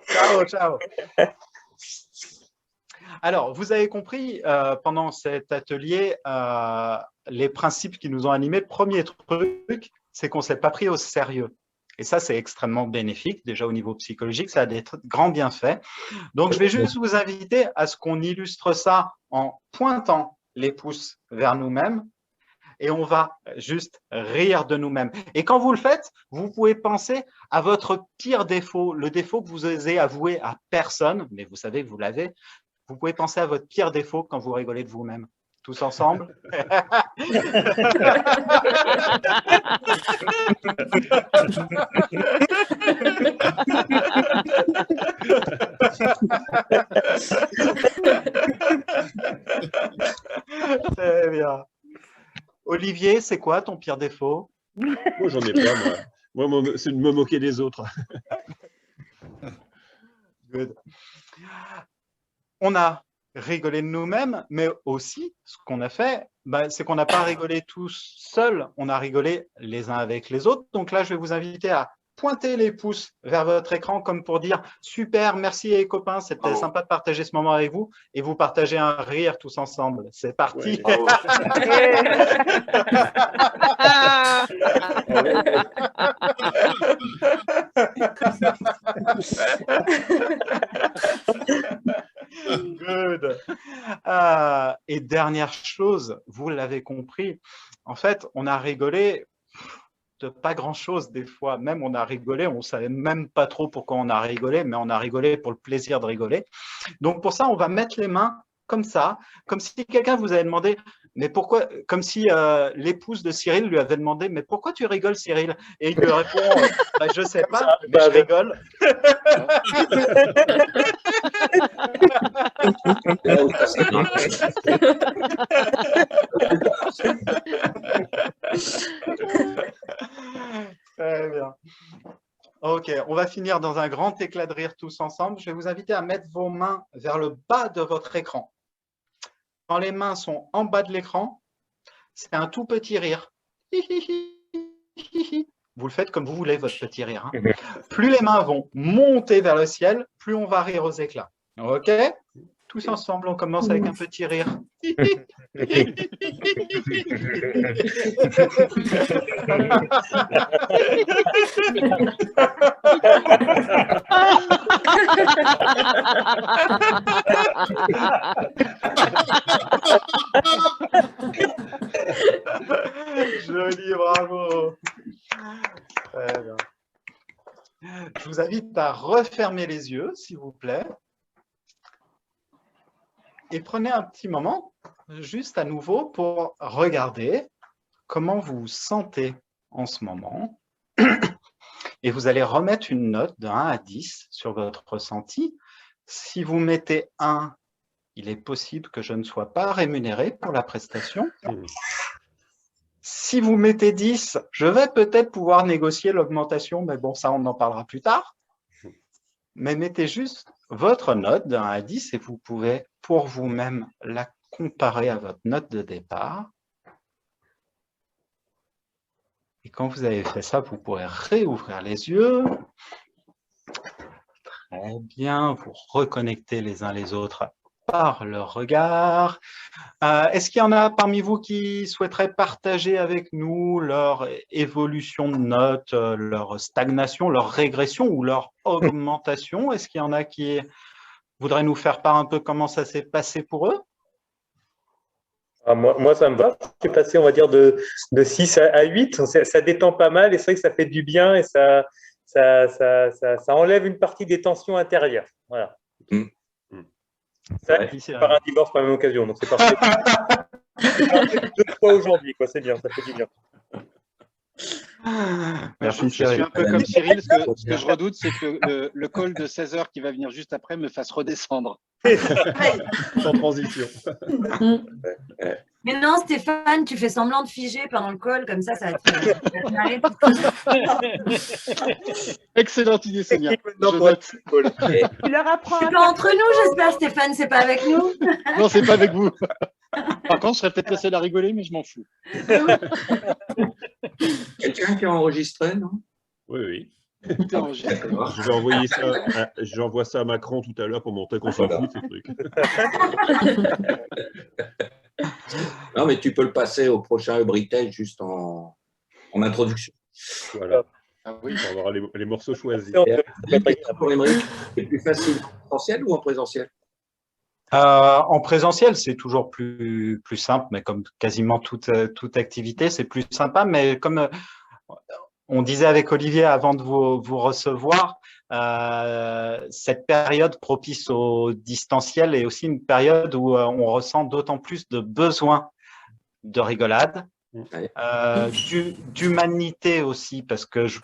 Speaker 2: Ciao, ciao. Alors, vous avez compris pendant cet atelier les principes qui nous ont animés. Le premier truc, c'est qu'on ne s'est pas pris au sérieux. Et ça, c'est extrêmement bénéfique. Déjà, au niveau psychologique, ça a des grands bienfaits. Donc, je vais juste vous inviter à ce qu'on illustre ça en pointant les pouces vers nous-mêmes. Et on va juste rire de nous-mêmes. Et quand vous le faites, vous pouvez penser à votre pire défaut, le défaut que vous osez avouer à personne, mais vous savez que vous l'avez. vous pouvez penser à votre pire défaut quand vous rigolez de vous-même. Tous ensemble. Très bien. Olivier, c'est quoi ton pire défaut?
Speaker 1: Moi, j'en ai pas, moi. Moi, c'est de me moquer des autres.
Speaker 2: Good. On a rigolé de nous-mêmes, mais aussi, ce qu'on a fait, c'est qu'on n'a pas rigolé tous seuls, on a rigolé les uns avec les autres. Donc là, je vais vous inviter à pointer les pouces vers votre écran comme pour dire « Super, merci les copains, c'était sympa de partager ce moment avec vous » et vous partagez un rire tous ensemble. C'est parti. Good. Et dernière chose, vous l'avez compris, en fait, on a rigolé de pas grand-chose des fois. Même on a rigolé, on ne savait même pas trop pourquoi on a rigolé, mais on a rigolé pour le plaisir de rigoler. Donc pour ça, on va mettre les mains comme ça, comme si quelqu'un vous avait demandé, mais pourquoi, comme si l'épouse de Cyril lui avait demandé, mais pourquoi tu rigoles, Cyril? Et il lui répond, je ne sais pas, mais je rigole. Très bien. Ok, on va finir dans un grand éclat de rire tous ensemble. Je vais vous inviter à mettre vos mains vers le bas de votre écran. Quand les mains sont en bas de l'écran, c'est un tout petit rire. Vous le faites comme vous voulez, votre petit rire. Hein. Plus les mains vont monter vers le ciel, plus on va rire aux éclats. Ok? Tous ensemble, on commence avec un petit rire. Joli, bravo. Très bien. Je vous invite à refermer les yeux, s'il vous plaît. Et prenez un petit moment, juste à nouveau, pour regarder comment vous vous sentez en ce moment. Et vous allez remettre une note de 1 à 10 sur votre ressenti. Si vous mettez 1, il est possible que je ne sois pas rémunéré pour la prestation. Si vous mettez 10, je vais peut-être pouvoir négocier l'augmentation, mais bon, ça, on en parlera plus tard. Mais mettez juste votre note de 1 à 10 et vous pouvez pour vous-même la comparer à votre note de départ. Et quand vous avez fait ça, vous pourrez réouvrir les yeux. Très bien, vous reconnectez les uns les autres par le regard. Est-ce qu'il y en a parmi vous qui souhaiteraient partager avec nous leur évolution de notes, leur stagnation, leur régression ou leur augmentation? Est-ce qu'il y en a qui voudraient nous faire part un peu comment ça s'est passé pour eux?
Speaker 13: Moi, ça me va. Je suis passé, on va dire, de 6 à 8. Ça détend pas mal et c'est vrai que ça fait du bien et ça enlève une partie des tensions intérieures. Voilà. Ça, par un divorce par la même occasion, donc c'est parfait. 2 fois aujourd'hui, quoi. C'est bien, ça fait du bien.
Speaker 2: Merci,
Speaker 11: je suis un peu comme Cyril, ce que je redoute, c'est que le call de 16 h qui va venir juste après me fasse redescendre.
Speaker 1: Sans transition.
Speaker 12: Mais non, Stéphane, tu fais semblant de figer pendant le call, comme ça va te marrer.
Speaker 11: Excellente idée, Sonia.
Speaker 12: Tu leur apprends. C'est pas entre nous, j'espère, Stéphane, c'est pas avec nous.
Speaker 11: Non, c'est pas avec vous. Par contre, je serais peut-être laissé à rigoler, mais je m'en fous.
Speaker 10: Quelqu'un qui a enregistré, non?
Speaker 1: Oui.
Speaker 11: Tout est enregistré.
Speaker 1: Je vais envoyer ça, j'envoie ça à Macron tout à l'heure pour montrer qu'on s'en fout de ces trucs.
Speaker 10: Non, mais tu peux le passer au prochain Eubritel juste en introduction.
Speaker 1: Voilà. Ah oui, pour avoir les morceaux choisis.
Speaker 10: Pour les briques, c'est plus facile en présentiel ou en présentiel?
Speaker 2: En présentiel, c'est toujours plus simple, mais comme quasiment toute activité, c'est plus sympa. Mais comme on disait avec Olivier avant de vous recevoir, cette période propice au distanciel est aussi une période où on ressent d'autant plus de besoin de rigolade, d'humanité aussi, parce que je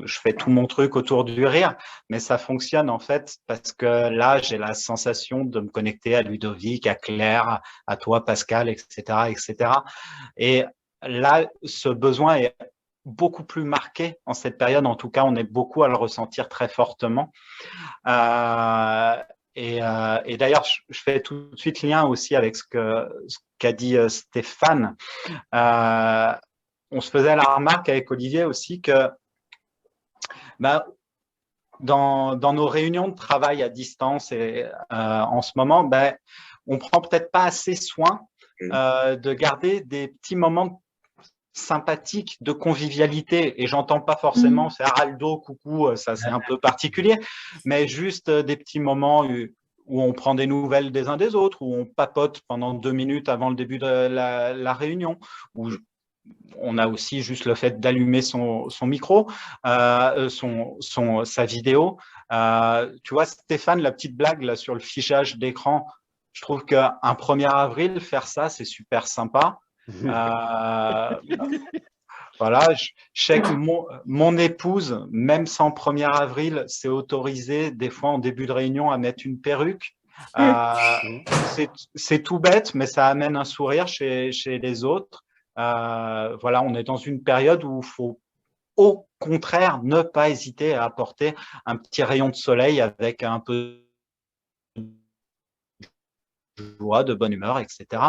Speaker 2: fais tout mon truc autour du rire, mais ça fonctionne en fait parce que là, j'ai la sensation de me connecter à Ludovic, à Claire, à toi, Pascal, etc., etc. Et là, ce besoin est beaucoup plus marqué en cette période. En tout cas, on est beaucoup à le ressentir très fortement. Et d'ailleurs, je fais tout de suite lien aussi avec ce qu'a dit Stéphane. On se faisait la remarque avec Olivier aussi que dans nos réunions de travail à distance et en ce moment, on prend peut-être pas assez soin de garder des petits moments sympathique de convivialité, et j'entends pas forcément faire Aldo, coucou, ça c'est un peu particulier, mais juste des petits moments où on prend des nouvelles des uns des autres, où on papote pendant 2 minutes avant le début de la réunion, où on a aussi juste le fait d'allumer son micro, sa vidéo. Tu vois, Stéphane, la petite blague là sur le fichage d'écran, je trouve qu'un 1er avril, faire ça, c'est super sympa. Voilà, je sais que mon épouse, même sans 1er avril, s'est autorisée des fois en début de réunion à mettre une perruque. C'est tout bête, mais ça amène un sourire chez les autres. Voilà, on est dans une période où il faut au contraire ne pas hésiter à apporter un petit rayon de soleil avec un peu de joie, de bonne humeur, etc.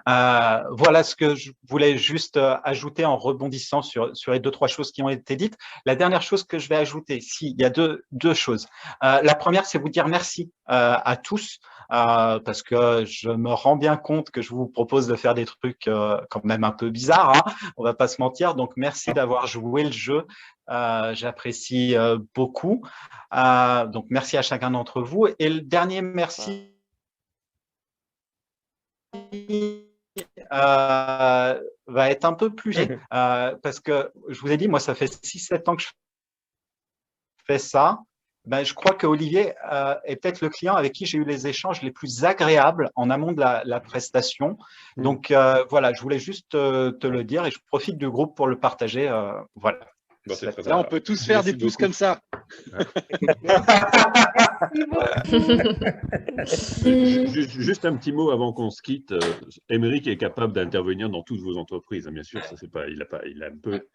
Speaker 2: Voilà ce que je voulais juste ajouter en rebondissant sur les 2-3 choses qui ont été dites. La dernière chose que je vais ajouter, il y a deux choses. La première, c'est vous dire merci à tous, parce que je me rends bien compte que je vous propose de faire des trucs quand même un peu bizarres, hein, on va pas se mentir. Donc, merci d'avoir joué le jeu. J'apprécie beaucoup. Donc, merci à chacun d'entre vous. Et le dernier merci va être un peu plus parce que je vous ai dit, moi ça fait 6-7 ans que je fais ça. Je crois que Olivier est peut-être le client avec qui j'ai eu les échanges les plus agréables en amont de la prestation. Donc voilà, je voulais juste te le dire et je profite du groupe pour le partager. Voilà.
Speaker 11: Là, on peut tous faire des pouces comme ça.
Speaker 1: Juste un petit mot avant qu'on se quitte. Émeric est capable d'intervenir dans toutes vos entreprises. Bien sûr, ça c'est pas, il a un peu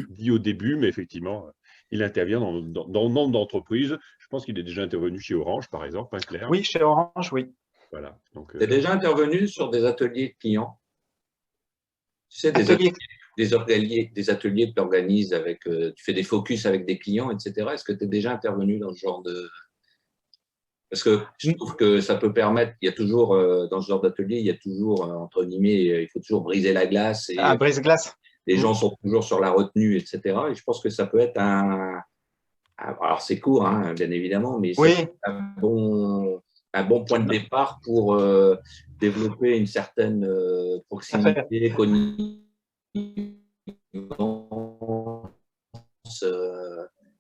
Speaker 1: dit au début, mais effectivement, il intervient dans nombre d'entreprises. Je pense qu'il est déjà intervenu chez Orange, par exemple, hein, Claire?
Speaker 2: Oui, chez Orange, oui.
Speaker 1: Voilà.
Speaker 10: Tu es déjà intervenu sur des ateliers clients? Tu sais, des ateliers que tu organises avec, tu fais des focus avec des clients, etc. Est-ce que tu es déjà intervenu dans ce genre de… Parce que je trouve que ça peut permettre, il y a toujours, dans ce genre d'atelier, il y a toujours, entre guillemets, il faut toujours briser la glace. Et
Speaker 2: brise-glace.
Speaker 10: Les gens sont toujours sur la retenue, etc. Et je pense que ça peut être alors c'est court, hein, bien évidemment, mais c'est un bon point de départ pour développer une certaine proximité cognitive.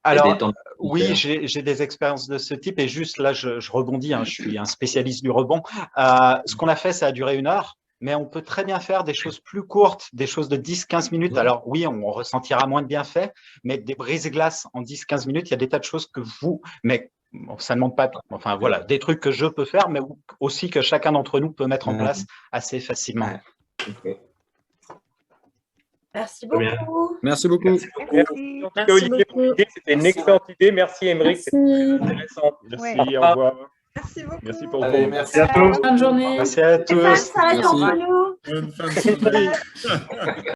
Speaker 2: Alors, oui, j'ai des expériences de ce type et juste là, je rebondis, hein, je suis un spécialiste du rebond. Ce qu'on a fait, ça a duré 1 heure, mais on peut très bien faire des choses plus courtes, des choses de 10-15 minutes. Alors oui, on ressentira moins de bienfaits, mais des brise-glaces en 10-15 minutes, il y a des tas de choses que mais ça ne demande pas, enfin voilà, des trucs que je peux faire, mais aussi que chacun d'entre nous peut mettre en place assez facilement.
Speaker 12: Merci beaucoup.
Speaker 13: Merci beaucoup.
Speaker 12: Merci.
Speaker 13: Olivier, c'était une excellente idée. Merci, Émeric. C'était intéressant.
Speaker 1: Merci, au revoir.
Speaker 12: Merci beaucoup.
Speaker 1: Merci pour
Speaker 2: Allez,
Speaker 1: vous.
Speaker 2: merci à tous.
Speaker 7: Bonne journée.
Speaker 2: Merci à tous.
Speaker 12: Bonne fin de soirée.
Speaker 6: Bonne fin de soirée.